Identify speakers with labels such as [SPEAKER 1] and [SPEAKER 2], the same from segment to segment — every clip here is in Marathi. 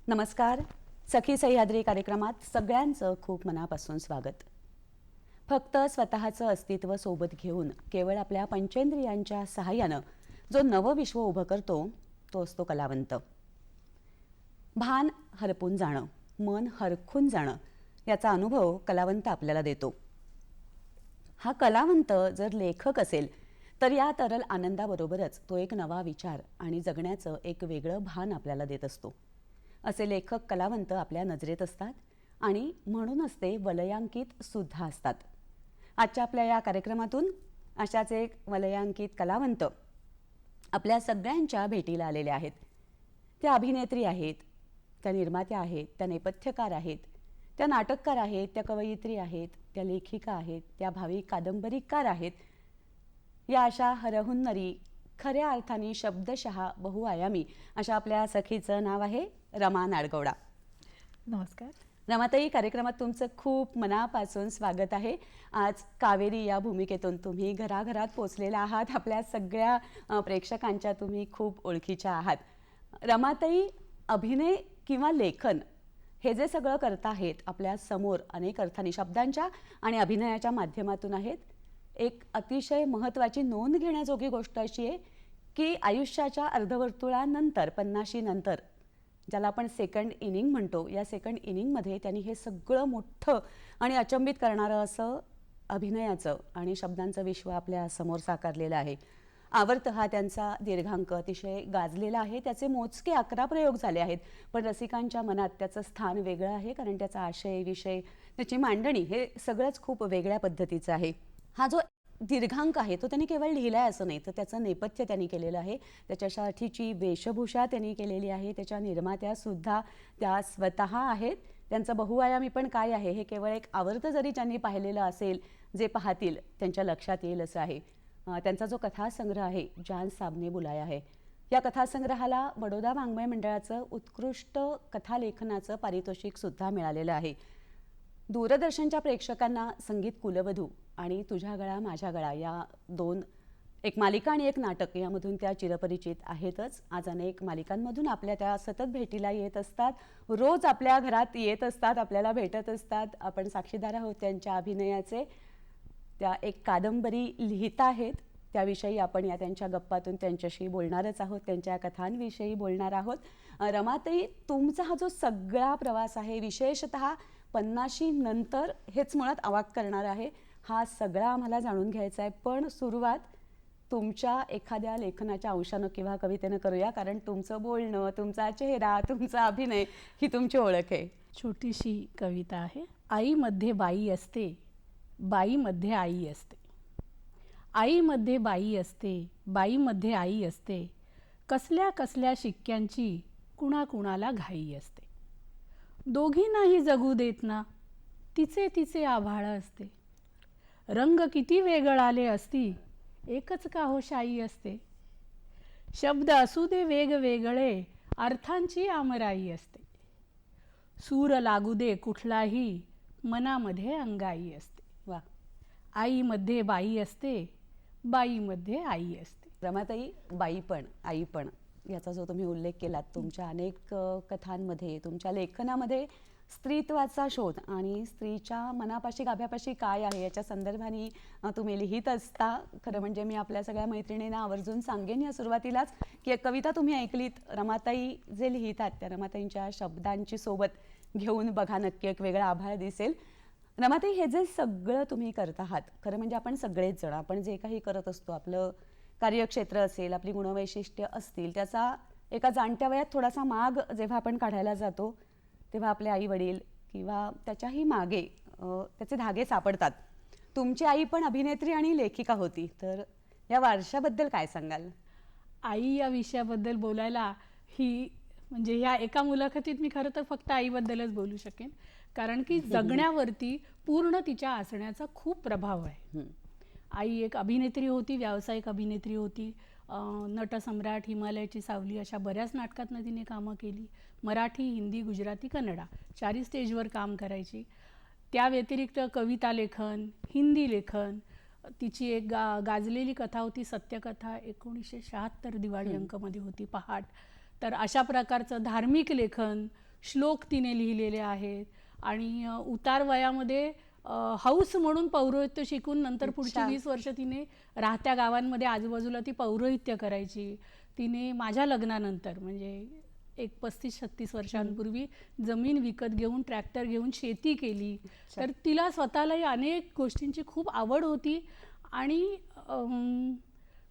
[SPEAKER 1] नमस्कार. सखी सह्याद्री कार्यक्रमात सगळ्यांचं खूप मनापासून स्वागत. फक्त स्वतःचं अस्तित्व सोबत घेऊन केवळ आपल्या पंचेंद्रियांच्या सहाय्यानं जो नवं विश्व उभं करतो तो असतो कलावंत. भान हरपून जाणं, मन हरखून जाणं याचा अनुभव कलावंत आपल्याला देतो. हा कलावंत जर लेखक असेल तर या तरल आनंदाबरोबरच तो एक नवा विचार आणि जगण्याचं एक वेगळं भान आपल्याला देत असतो. असे लेखक कलावंत आपल्या नजरेत असतात आणि म्हणूनच ते वलयांकित सुद्धा असतात. आजच्या आपल्या या कार्यक्रमातून अशाच एक वलयांकित कलावंत आपल्या सगळ्यांच्या भेटीला आलेले आहेत. त्या अभिनेत्री आहेत, त्या निर्मात्या आहेत, त्या नेपथ्यकार आहेत, त्या नाटककार आहेत, त्या कवयित्री आहेत, त्या लेखिका आहेत, त्या भावी कादंबरीकार आहेत. या अशा हरहुन्नरी खऱ्या अर्थाने शब्दशः बहुआयामी अशा आपल्या सखीचं नाव आहे रमा नाडगौडा.
[SPEAKER 2] नमस्कार
[SPEAKER 1] रमाताई, कार्यक्रमात तुमचं खूप मनापासून स्वागत आहे. आज कावेरी या भूमिकेतून तुम्ही घराघरात पोचलेला आहात. आपल्या सगळ्या प्रेक्षकांच्या तुम्ही खूप ओळखीच्या आहात. रमाताई, अभिनय किंवा लेखन हे जे सगळं करत आहेत आपल्या समोर अनेक अर्थाने शब्दांच्या आणि अभिनयाच्या माध्यमातून आहेत. एक अतिशय महत्त्वाची नोंद घेण्याजोगी गोष्ट अशी आहे की आयुष्याच्या अर्धवर्तुळानंतर 50शी नंतर ज्याला आपण सेकंड इनिंग म्हणतो, या सेकंड इनिंगमध्ये त्यांनी हे सगळं मोठं आणि अचंबित करणारं असं अभिनयाचं आणि शब्दांचं विश्व आपल्या समोर साकारलेलं आहे. आवर्त हा त्यांचा दीर्घांक अतिशय गाजलेला आहे. त्याचे मोजके 11 प्रयोग झाले आहेत, पण रसिकांच्या मनात त्याचं स्थान वेगळं आहे, कारण त्याचा आशय, विषय, त्याची मांडणी हे सगळंच खूप वेगळ्या पद्धतीचं आहे. हा जो दीर्घांक आहे तो त्यांनी केवळ लिहिलाय असं नाही, तर त्याचं नेपथ्य त्यांनी केलेलं आहे. त्याच्यासाठीची वेशभूषा त्यांनी केलेली आहे. त्याच्या निर्मात्या सुद्धा त्या स्वतः आहेत. त्यांचं बहुआयामी पण काय आहे हे केवळ एक आवर्त जरी त्यांनी पाहिलेलं असेल, जे पाहतील त्यांच्या लक्षात येईल असं आहे. त्यांचा जो कथासंग्रह आहे जान साबने बुलाया है, या कथासंग्रहाला बडोदा वाङ्मय मंडळाचं उत्कृष्ट कथालेखनाचं पारितोषिक सुद्धा मिळालेलं आहे. दूरदर्शनच्या प्रेक्षकांना संगीत कुलवधू आणि तुझ्या गळा माझ्या गळा या दोन, एक मालिका आणि एक नाटक, यामधून त्या चिरपरिचित आहेतच. आज अनेक मालिकांमधून आपल्या त्या सतत भेटीला येत असतात, रोज आपल्या घरात येत असतात, आपल्याला भेटत असतात. आपण साक्षीदार आहोत त्यांच्या अभिनयाचे. त्या एक कादंबरी लिहित आहेत, त्याविषयी आपण या त्यांच्या गप्पातून त्यांच्याशी बोलणारच आहोत, त्यांच्या कथांविषयी बोलणार आहोत. रमाताई, तुमचा हा जो सगळा प्रवास आहे, विशेषतः 50शी नंतर हेच मुळात अवाक करणार आहे. हा सगळा आम्हाला जाणून घ्यायचा आहे, पण सुरुवात तुमच्या एखाद्या लेखनाच्या अंशानं किंवा कवितेनं करूया, कारण तुमचं बोलणं, तुमचा चेहरा, तुमचा अभिनय ही तुमची ओळख आहे.
[SPEAKER 2] छोटीशी कविता आहे. आईमध्ये बाई असते, बाईमध्ये आई असते. आईमध्ये बाई असते, बाईमध्ये आई असते. कसल्या कसल्या शिक्क्यांची कुणाकुणाला घाई असते. दोघींनाही जगू देत ना, तिचे तिचे आभाळ असते. रंग किती वेगळाले असती, एकच का हो शाई असते. शब्द असू दे वेगवेगळे, अर्थांची आमराई असते. सूर लागू दे कुठलाही, मनामध्ये अंगाई असते.
[SPEAKER 1] वा.
[SPEAKER 2] आईमध्ये बाई असते, बाईमध्ये आई असते.
[SPEAKER 1] रमाताई, बाई पण आई पण याचा जो तुम्ही उल्लेख केलात तुमच्या अनेक कथांमध्ये, तुमच्या लेखनामध्ये स्त्रीत्वाचा शोध आणि स्त्रीच्या मनापाशी गाभ्यापाशी काय आहे याच्या संदर्भाने तुम्ही लिहित असता. खरं म्हणजे मी आपल्या सगळ्या मैत्रिणींना आवर्जून सांगेन या सुरुवातीलाच की एक कविता तुम्ही ऐकलीत, रमाताई जे लिहितात त्या रमाताईंच्या शब्दांची सोबत घेऊन बघा, नक्की एक वेगळा आभाळ दिसेल. रमाताई, हे जे सगळं तुम्ही करत आहात, खरं म्हणजे आपण सगळेच जण, आपण जे काही करत असतो, आपलं कार्यक्षेत्र असेल, आपली गुणवैशिष्ट्य असतील, त्याचा एका जाणत्या वयात थोडासा माग जेव्हा आपण काढायला जातो, तेव्हा आपले आई वडील किंवा त्याच्याही मागे त्याचे धागे सापडतात. तुमची आई पण अभिनेत्री आणि लेखिका होती, तर या वारशाबद्दल काय सांगाल?
[SPEAKER 2] आई या विषयाबद्दल बोलायला ही म्हणजे ह्या एका मुलाखतीत मी खरं तर फक्त आईबद्दलच बोलू शकेन, कारण की जगण्यावरती पूर्ण तिच्या असण्याचा खूप प्रभाव आहे. आई एक अभिनेत्री होती, व्यावसायिक अभिनेत्री होती. नटसम्राट, हिमालयाची सावली अशा बऱ्याच नाटकातनं तिने कामं केली. मराठी, हिंदी, गुजराती, कन्नडा 4ही स्टेजवर काम करायची. त्या व्यतिरिक्त कविता लेखन, हिंदी लेखन, तिची एक गाजलेली कथा होती सत्यकथा, 1976 दिवाळी अंकमध्ये होती, पहाट. तर अशा प्रकारचं धार्मिक लेखन, श्लोक तिने लिहिलेले आहेत. आणि उतार वयामध्ये हौस म्हणून पौरोहित्य शिकून नंतर पुढची 20 वर्ष तिने राहत्या गावांमध्ये आजूबाजूला ती पौरोहित्य करायची. तिने माझ्या लग्नानंतर म्हणजे एक 35-36 वर्षांपूर्वी जमीन विकत घेऊन ट्रॅक्टर घेऊन शेती केली. तर तिला स्वतःलाही अनेक गोष्टींची खूप आवड होती आणि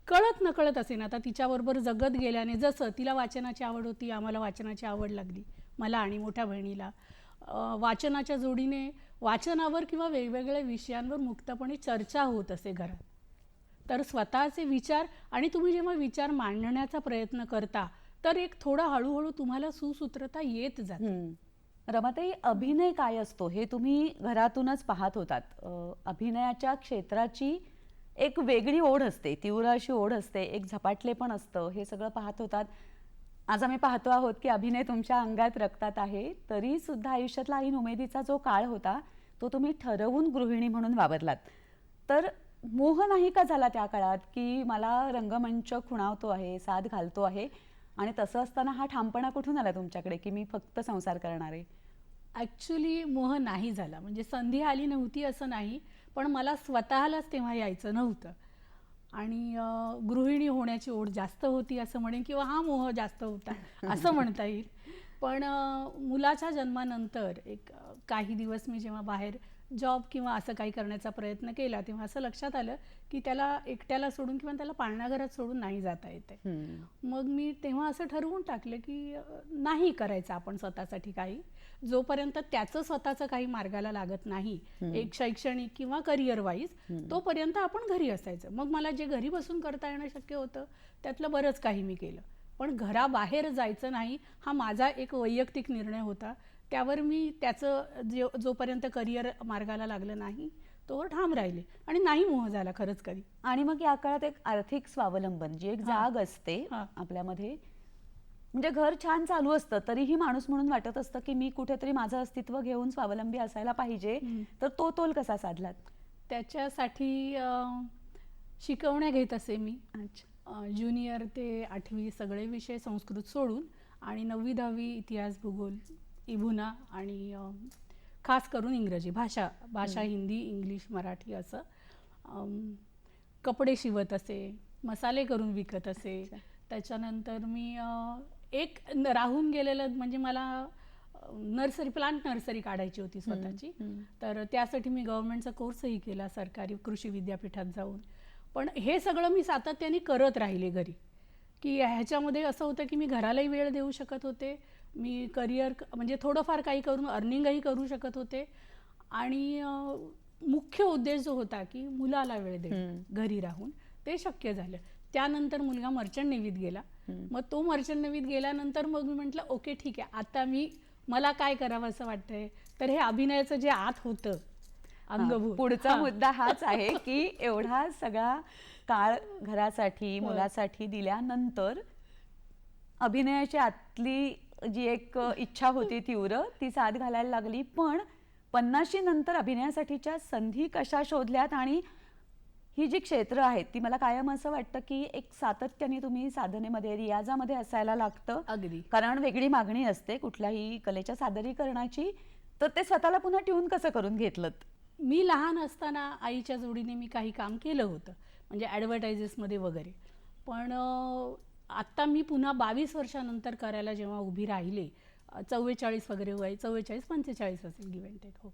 [SPEAKER 2] कळत नकळत असेन आता तिच्याबरोबर जगत गेल्याने, जसं तिला वाचनाची आवड होती, आम्हाला वाचनाची आवड लागली, मला आणि मोठ्या बहिणीला. वाचनाच्या जोडीने वाचनावर किंवा वेगवेगळ्या विषयांवर मुक्तपणे चर्चा होत असे घरात. तर स्वतःचे विचार आणि तुम्ही जेव्हा विचार मांडण्याचा प्रयत्न करता तर एक थोडा हळूहळू तुम्हाला सुसूत्रता येत जाते.
[SPEAKER 1] रमाताई, अभिनय काय असतो हे तुम्ही घरातूनच पाहत होतात. अभिनयाच्या क्षेत्राची एक वेगळी ओढ असते, तीव्र अशी ओढ असते, एक झपाटले पण असतं, हे सगळं पाहत होतात. आज आम्ही पाहतो आहोत की अभिनय तुमच्या अंगात रक्तात आहे, तरी सुद्धा आयुष्यातला ऐन उमेदीचा जो काळ होता तो तुम्ही ठरवून गृहिणी म्हणून वावरलात. तर मोह नाही का झाला त्या काळात की मला रंगमंच खुणावतो आहे, साथ घालतो आहे, आणि तसं असताना हा ठामपणा कुठून आला तुमच्याकडे की मी फक्त संसार करणार आहे?
[SPEAKER 2] ॲक्च्युली मोह नाही झाला, म्हणजे संधी आली नव्हती असं नाही, पण मला स्वतःलाच तेव्हा यायचं नव्हतं. आणि गृहिणी होण्याची ओढ जास्त होती असं म्हणेन, किंवा हा मोह जास्त होता असं म्हणता येईल. पण मुलाच्या जन्मानंतर एक काही दिवस मी जेव्हा बाहेर जॉब किंवा असं काही करण्याचा प्रयत्न केला, तेव्हा असं लक्षात आलं की त्याला एकट्याला सोडून किंवा त्याला पाळणाघरात सोडून नाही जाता येते. मग मी तेव्हा असं ठरवून टाकलं की नाही करायचं आपण स्वतःसाठी काही, जोपर्यंत त्याचं स्वतःचं काही मार्गाला लागत नाही, एक शैक्षणिक किंवा करिअर वाईज, तोपर्यंत आपण घरी असायचं. मग मला जे घरी बसून करता येणं शक्य होतं त्यातलं बरंच काही मी केलं, पण घराबाहेर जायचं नाही हा माझा एक वैयक्तिक निर्णय होता. त्यावर मी त्याचं जोपर्यंत करिअर मार्गाला लागलं नाही तोवर ठाम राहिले आणि नाही मोह झाला खरंच कधी.
[SPEAKER 1] आणि मग या काळात एक आर्थिक स्वावलंबन जी एक जाग असते आपल्यामध्ये, म्हणजे घर छान चालू असतं तरीही माणूस म्हणून वाटत असतं की मी कुठेतरी माझं अस्तित्व घेऊन स्वावलंबी असायला पाहिजे, तर तो तोल कसा साधलात?
[SPEAKER 2] त्याच्यासाठी शिकवण्या घेत असे मी. ज्युनियर ते 8वी सगळे विषय संस्कृत सोडून, आणि 9वी-10वी इतिहास, भूगोल, इभुना आणि खास करून इंग्रजी भाषा हिंदी, इंग्लिश, मराठी असं. कपडे शिवत असे, मसाले करून विकत असे. त्याच्यानंतर मी एक राहून गेलेलं म्हणजे मला प्लांट नर्सरी काढायची होती स्वतःची, तर त्यासाठी मी गव्हर्नमेंटचा कोर्सही केला सरकारी कृषी विद्यापीठात जाऊन. पण हे सगळं मी सातत्याने करत राहिले घरी, की ह्याच्यामध्ये असं होतं की मी घरालाही वेळ देऊ शकत होते, मी करिअर म्हणजे थोडंफार काही करून अर्निंगही करू शकत होते, आणि मुख्य उद्देश जो होता की मुलाला वेळ देणं घरी राहून, ते शक्य झालं. त्यानंतर मुलगा मर्चंट नेव्हीत गेला. मग तो मर्चंट नेव्हीत गेल्यानंतर मग मी म्हटलं ओके ठीक आहे, आता मला काय करावं असं वाटतंय, तर हे अभिनयाचं जे आत होतं अंगभूत.
[SPEAKER 1] पुढचा मुद्दा हाच आहे की एवढा सगळा काळ घरासाठी मुलासाठी दिल्यानंतर अभिनयाची आतली जी एक इच्छा होती तीव्र, ती साथ घालायला लागली. पण 50शी नंतर अभिनयासाठीच्या संधी कशा शोधल्यात? आणि ही जी क्षेत्र आहेत ती मला कायम असं वाटतं की एक सातत्याने तुम्ही साधनेमध्ये, रियाजामध्ये असायला लागतं.
[SPEAKER 2] अगदी.
[SPEAKER 1] कारण वेगळी मागणी असते कुठल्याही कलेच्या सादरीकरणाची. तर ते स्वतःला पुन्हा ट्यून कसं करून घेतलं?
[SPEAKER 2] मी लहान असताना आईच्या जोडीने मी काही काम केलं होतं, म्हणजे ॲडव्हर्टायजेसमध्ये वगैरे. पण आत्ता मी पुन्हा 22 वर्षानंतर करायला जेव्हा उभी राहिले, 44 वगैरे वय, 44-45 असेल गिव्ह अँड टेक, हो,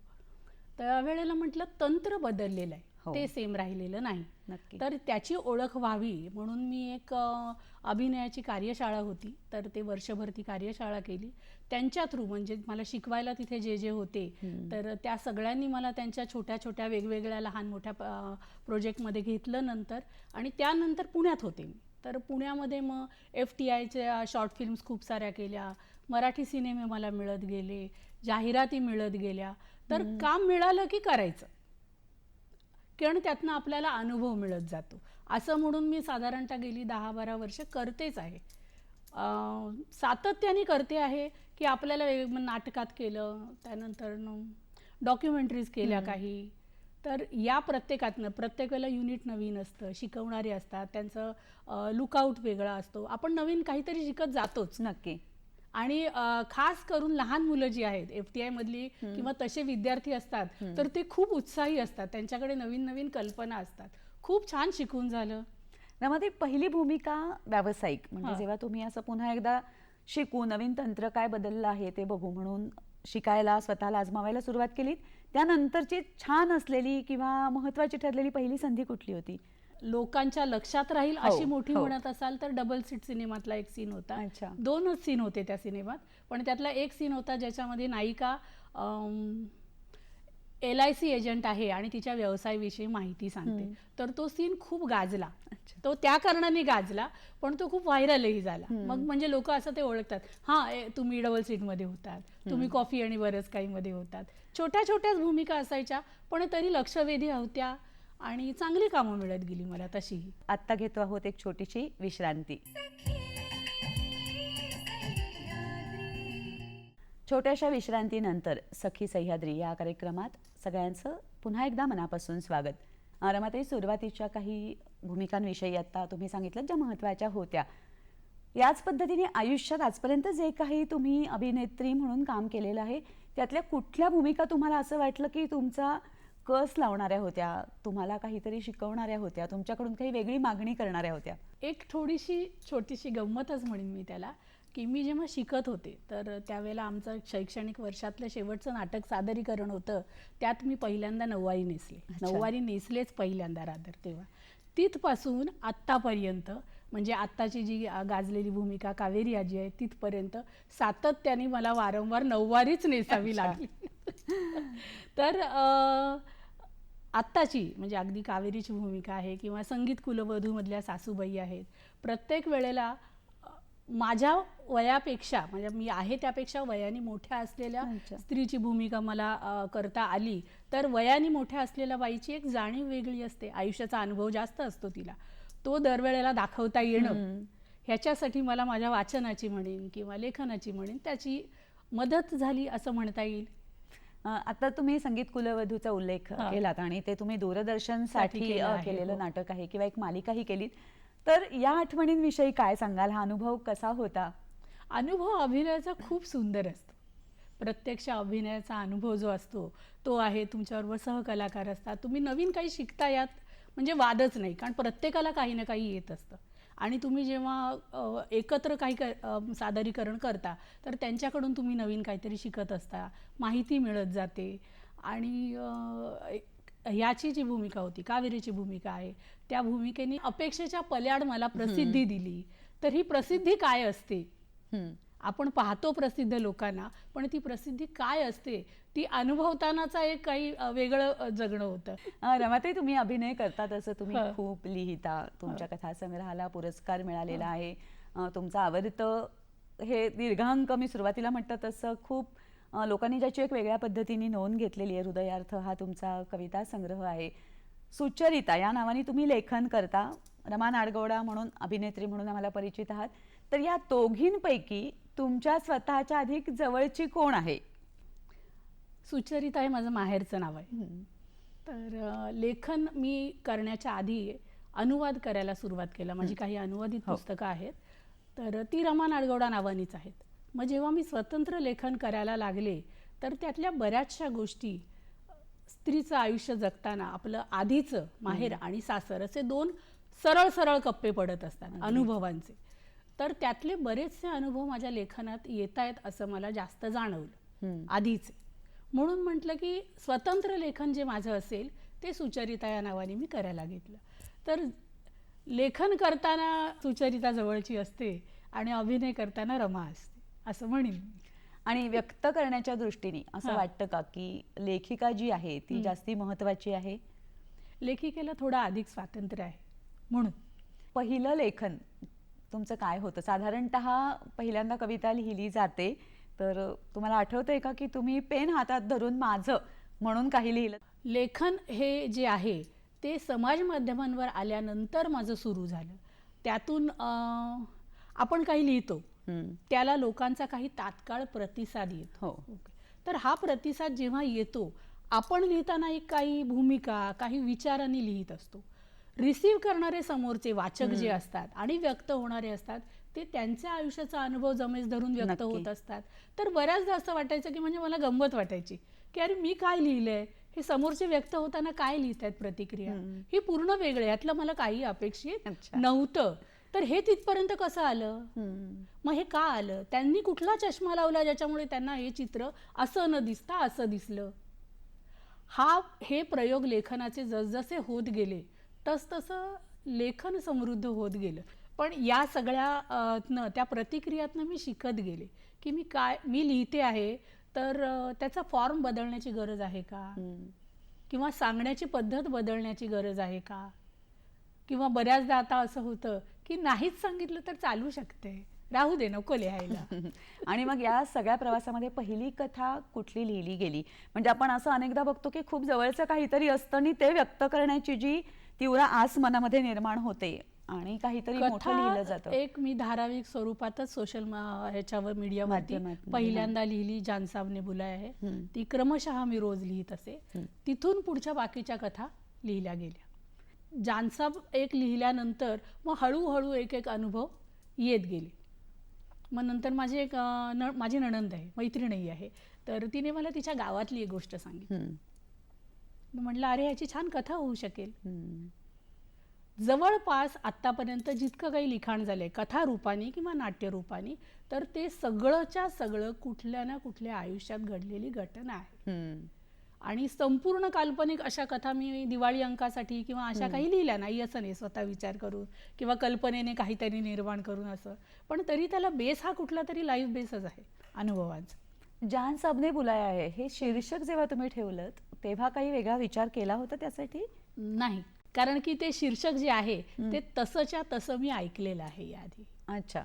[SPEAKER 2] त्यावेळेला म्हटलं तंत्र बदललेलं
[SPEAKER 1] हो.
[SPEAKER 2] आहे, ते सेम राहिलेलं नाही.
[SPEAKER 1] नक्की.
[SPEAKER 2] तर त्याची ओळख व्हावी म्हणून मी एक अभिनयाची कार्यशाळा होती, तर ते वर्षभर ती कार्यशाळा केली. त्यांच्या थ्रू म्हणजे मला शिकवायला तिथे जे जे होते, तर त्या सगळ्यांनी मला त्यांच्या छोट्या छोट्या वेगवेगळ्या लहान मोठ्या प्रोजेक्टमध्ये घेतलं नंतर. आणि त्यानंतर पुण्यात होते मी. तर पुण्यामध्ये मग FTIच्या शॉर्ट फिल्म्स खूप साऱ्या केल्या, मराठी सिनेमे मला मिळत गेले, जाहिराती मिळत गेल्या. तर काम मिळालं की करायचं, कारण त्यातनं आपल्याला अनुभव मिळत जातो. असं म्हणून मी साधारणतः गेली 10-12 वर्ष करतेच आहे. सातत्याने करते आहे की आपल्याला नाटकात केलं, त्यानंतर डॉक्युमेंटरीज केल्या काही. तर या प्रत्येकातनं प्रत्येक वेळेला युनिट नवीन असतं, शिकवणारे असतात, त्यांचं लुकआउट वेगळा असतो. आपण नवीन काहीतरी शिकत जातोच.
[SPEAKER 1] नक्की.
[SPEAKER 2] आणि खास करून लहान मुलं जी आहेत FTI मधली किंवा तसे विद्यार्थी असतात, तर ते खूप उत्साही असतात, त्यांच्याकडे नवीन नवीन कल्पना असतात. खूप छान शिकून झालं.
[SPEAKER 1] रमाताई, पहिली भूमिका व्यावसायिक म्हणजे
[SPEAKER 2] हां.
[SPEAKER 1] जेव्हा तुम्ही असं पुन्हा एकदा शिकू, नवीन तंत्र काय बदललं आहे ते बघू म्हणून शिकायला, स्वतःला आजमावायला सुरुवात केलीत, त्यानंतरची छान असलेली किंवा महत्वाची ठरलेली पहिली संधी कुठली होती?
[SPEAKER 2] लोकांच्या लक्षात राहील
[SPEAKER 1] हो,
[SPEAKER 2] अशी मोठी
[SPEAKER 1] हो.
[SPEAKER 2] म्हणत असाल तर डबल सीट सिनेमातला एक सीन होता.
[SPEAKER 1] अच्छा.
[SPEAKER 2] 2च सीन होते त्या सिनेमात, पण त्यातला एक सीन होता ज्याच्यामध्ये नायिका LIC एजंट आहे आणि तिच्या व्यवसायाविषयी माहिती सांगते. तर तो सीन खूप गाजला. तो त्या कारणाने गाजला, पण तो खूप व्हायरलही झाला. मग म्हणजे लोक असं ते ओळखतात, हां तुम्ही डबल सीटमध्ये होतात, तुम्ही कॉफी आणि बरंच काही मध्ये होतात. छोट्या छोट्याच भूमिका असायच्या, पण तरी लक्षवेधी होत्या आणि चांगली कामं मिळत गेली मला तशीही.
[SPEAKER 1] आत्ता घेतो आहोत एक छोटीशी विश्रांती. छोट्याशा विश्रांतीनंतर सखी सह्याद्री या कार्यक्रमात सगळ्यांचं पुन्हा एकदा मनापासून स्वागत. रमाताई, सुरुवातीच्या काही भूमिकांविषयी आता तुम्ही सांगितलं ज्या महत्त्वाच्या होत्या. याच पद्धतीने आयुष्यात आजपर्यंत जे काही तुम्ही अभिनेत्री म्हणून काम केलेलं आहे, त्यातल्या कुठल्या भूमिका तुम्हाला असं वाटलं की तुमचा कस लावणाऱ्या होत्या, तुम्हाला काहीतरी शिकवणाऱ्या होत्या, तुमच्याकडून काही वेगळी मागणी करणाऱ्या होत्या?
[SPEAKER 2] एक थोडीशी छोटीशी गंमतच म्हणेन मी त्याला, की मी जेव्हा शिकत होते तर त्यावेळेला आमचं शैक्षणिक वर्षातलं शेवटचं नाटक सादरीकरण होतं. त्यात मी पहिल्यांदा नऊवारी नेसले. नऊवारी नेसलेच पहिल्यांदा रादर तेव्हा. तिथपासून आत्तापर्यंत म्हणजे आत्ताची जी गाजलेली भूमिका कावेरी आजी आहे तिथपर्यंत सातत्याने मला वारंवार नऊवारीच नेसावी लागली. तर आत्ताची म्हणजे अगदी कावेरीची भूमिका आहे किंवा संगीत कुलवधूमधल्या सासूबाई आहेत. प्रत्येक वेळेला माझ्या वयापेक्षा म्हणजे मी आहे त्यापेक्षा वयाने मोठ्या असलेल्या
[SPEAKER 1] अच्छा.
[SPEAKER 2] स्त्रीची भूमिका मला करता आली. तर वयाने मोठ्या असलेल्या बाईची एक जाणीव वेगळी असते, आयुष्याचा अनुभव जास्त असतो तिला, तो दरवेळेला दाखवता येणं. ह्याच्यासाठी मला माझ्या वाचनाची म्हणेन किंवा लेखनाची म्हणेन त्याची मदत झाली असं म्हणता येईल.
[SPEAKER 1] आता तुम्ही संगीत कुलवधूचा उल्लेख केलात आणि ते तुम्ही दूरदर्शनसाठी
[SPEAKER 2] केलं आहे,
[SPEAKER 1] केलेलं
[SPEAKER 2] हो.
[SPEAKER 1] नाटक आहे किंवा एक मालिकाही केलीत. तर या आठवणींविषयी काय सांगाल? हा अनुभव कसा होता?
[SPEAKER 2] अनुभव अभिनयाचा खूप सुंदर असतो. प्रत्यक्ष अभिनयाचा अनुभव जो असतो तो आहे, तुमच्याबरोबर सहकलाकार असतात, तुम्ही नवीन काही शिकता, यात म्हणजे वादच नाही, कारण प्रत्येकाला काही ना काही येत असतं. आणि तुम्ही जेव्हा एकत्र काही सादरीकरण करता तर त्यांच्याकडून तुम्ही नवीन काहीतरी शिकत असता, माहिती मिळत जाते. आणि ह्याची जी भूमिका होती, कावेरीची भूमिका आहे, त्या भूमिकेने अपेक्षेच्या पल्याड मला प्रसिद्धी दिली. तर ही प्रसिद्धी काय असते? आपण पाहतो प्रसिद्ध लोकांना, पण ती प्रसिद्धी काय असते ती अनुभवतानाचा एक काही वेगळं जगणं होतं.
[SPEAKER 1] रमाताई, तुम्ही अभिनय करता तसं तुम्ही खूप लिहिता, तुमच्या कथासंग्रहाला पुरस्कार मिळालेला आहे, तुमचं आवडतं हे दीर्घांक मी सुरुवातीला म्हटलं तसं खूप लोकांनी ज्याची एक वेगळ्या पद्धतीने नोंद घेतलेली आहे. हृदयार्थ हा तुमचा कविता संग्रह आहे. सुचरिता या नावाने तुम्ही लेखन करता. रमा नाडगौडा म्हणून अभिनेत्री म्हणून आम्हाला परिचित आहात. तर या दोघींपैकी तुमच्या स्वतःच्या अधिक जवळची कोण आहे?
[SPEAKER 2] सुचरिता हे माझं माहेरचं नाव आहे. तर लेखन मी करण्याच्या आधी अनुवाद करायला सुरुवात केला. माझी काही अनुवादित पुस्तकं आहेत, तर ती रमा नाडगौडा नावानीच आहेत. मग जेव्हा मी स्वतंत्र लेखन करायला लागले तर त्यातल्या बऱ्याचशा गोष्टी स्त्रीचं आयुष्य जगताना आपलं आधीचं माहेर आणि सासर असे दोन सरळ सरळ कप्पे पडत असतात अनुभवांचे. तर त्यातले बरेचसे अनुभव माझ्या लेखनात येत आहेत असं मला जास्त जाणवलं आधीचे. म्हणून म्हटलं की स्वतंत्र लेखन जे माझं असेल ते सुचरिता या नावाने मी करायला घेतलं. तर लेखन करताना सुचरिता जवळची असते आणि अभिनय करताना रमा असते असं म्हणेन मी.
[SPEAKER 1] आणि व्यक्त करण्याच्या दृष्टीने असं
[SPEAKER 2] हां.
[SPEAKER 1] वाटतं का की लेखिका जी आहे ती जास्ती महत्वाची आहे?
[SPEAKER 2] लेखिकेला थोडं अधिक स्वातंत्र्य आहे म्हणून.
[SPEAKER 1] पहिलं लेखन तुमचं काय होतं? साधारणतः पहिल्यांदा कविता लिहिली जाते तर तुम्हाला आठवतंय का की तुम्ही पेन हातात धरून माझं म्हणून काही लिहिलं?
[SPEAKER 2] लेखन हे जे आहे ते समाज माध्यमांवर आल्यानंतर माझं सुरू झालं. त्यातून आपण काही लिहितो, त्याला लोकांचा काही तात्काळ प्रतिसाद येतो.
[SPEAKER 1] हो.
[SPEAKER 2] ओके. तर हा प्रतिसाद जेव्हा येतो, आपण लिहिताना एक काही भूमिका, काही विचारांनी लिहित असतो. रिसीव्ह करणारे समोरचे वाचक जे असतात आणि व्यक्त होणारे असतात ते त्यांच्या आयुष्याचा अनुभव जमेस धरून व्यक्त
[SPEAKER 1] नक्की.
[SPEAKER 2] होत असतात. तर बऱ्याचदा असं वाटायचं की म्हणजे मला गंमत वाटायची की अरे मी काय लिहिलंय, हे समोरचे व्यक्त होताना काय लिहित आहेत प्रतिक्रिया, ही पूर्ण वेगळं आहे. यातलं मला काही अपेक्षित
[SPEAKER 1] अच्छा.
[SPEAKER 2] नव्हतं. तर हे तिथपर्यंत कसं आलं, मग हे का आलं, त्यांनी कुठला चष्मा लावला ज्याच्यामुळे त्यांना हे चित्र असं न दिसता असं दिसलं. हे प्रयोग लेखनाचे जसजसे होत गेले तसतसं लेखन समृद्ध होत गेलं. पण या सगळ्या त्या प्रतिक्रियातनं मी शिकत गेले की मी लिहिते आहे तर त्याचा फॉर्म बदलण्याची गरज आहे का, किंवा सांगण्याची पद्धत बदलण्याची गरज आहे का, किंवा बऱ्याचदा आता असं होतं की नाहीच सांगितलं तर चालू शकते, राहू दे नको लिहायला.
[SPEAKER 1] आणि मग या सगळ्या प्रवासामध्ये पहिली कथा कुठली लिहिली गेली? म्हणजे आपण असं अनेकदा बघतो की खूप जवळचं काहीतरी असतं आणि ते व्यक्त करण्याची जी तीव्र आस मनामध्ये निर्माण होते आणि काहीतरी मोठं लिहिलं
[SPEAKER 2] कथा
[SPEAKER 1] जातं.
[SPEAKER 2] एक मी धारावाहिक स्वरूपातच सोशल ह्याच्यावर मीडियावरती
[SPEAKER 1] माध्यमातून,
[SPEAKER 2] पहिल्यांदा लिहिली, जानसाबने बुलाया है. ती क्रमशः मी रोज लिहित असे. तिथून पुढच्या बाकीच्या कथा लिहिल्या गेल्या. जानसाब एक लिहिल्यानंतर मग हळूहळू एक एक अनुभव येत गेले. मग नंतर माझी नणंद आहे, मैत्रीणही आहे, तर तिने मला तिच्या गावातली एक गोष्ट सांगितली. मग म्हटलं अरे ह्याची छान कथा होऊ शकेल. जवळपास आत्तापर्यंत जितकं काही लिखाण झालंय कथा रूपाने किंवा नाट्य रूपाने, तर ते सगळंच्या सगळं कुठल्या ना कुठल्या आयुष्यात घडलेली घटना आहे. आणि संपूर्ण काल्पनिक अशा कथा मी दिवाळी अंकासाठी किंवा अशा काही लिहिल्या नाही असं नाही, स्वतः विचार करून किंवा कल्पनेने काहीतरी निर्माण करून असं. पण तरी त्याला बेस हा कुठला तरी लाईव्ह बेसच आहे अनुभवांचा.
[SPEAKER 1] जान साबने बुलाया है हे शीर्षक जेव्हा तुम्ही ठेवलं तेव्हा काही वेगळा विचार केला होता त्यासाठी?
[SPEAKER 2] नाही, कारण की ते शीर्षक जे आहे ते तसंच्या तसं मी ऐकलेलं आहे याआधी.
[SPEAKER 1] अच्छा.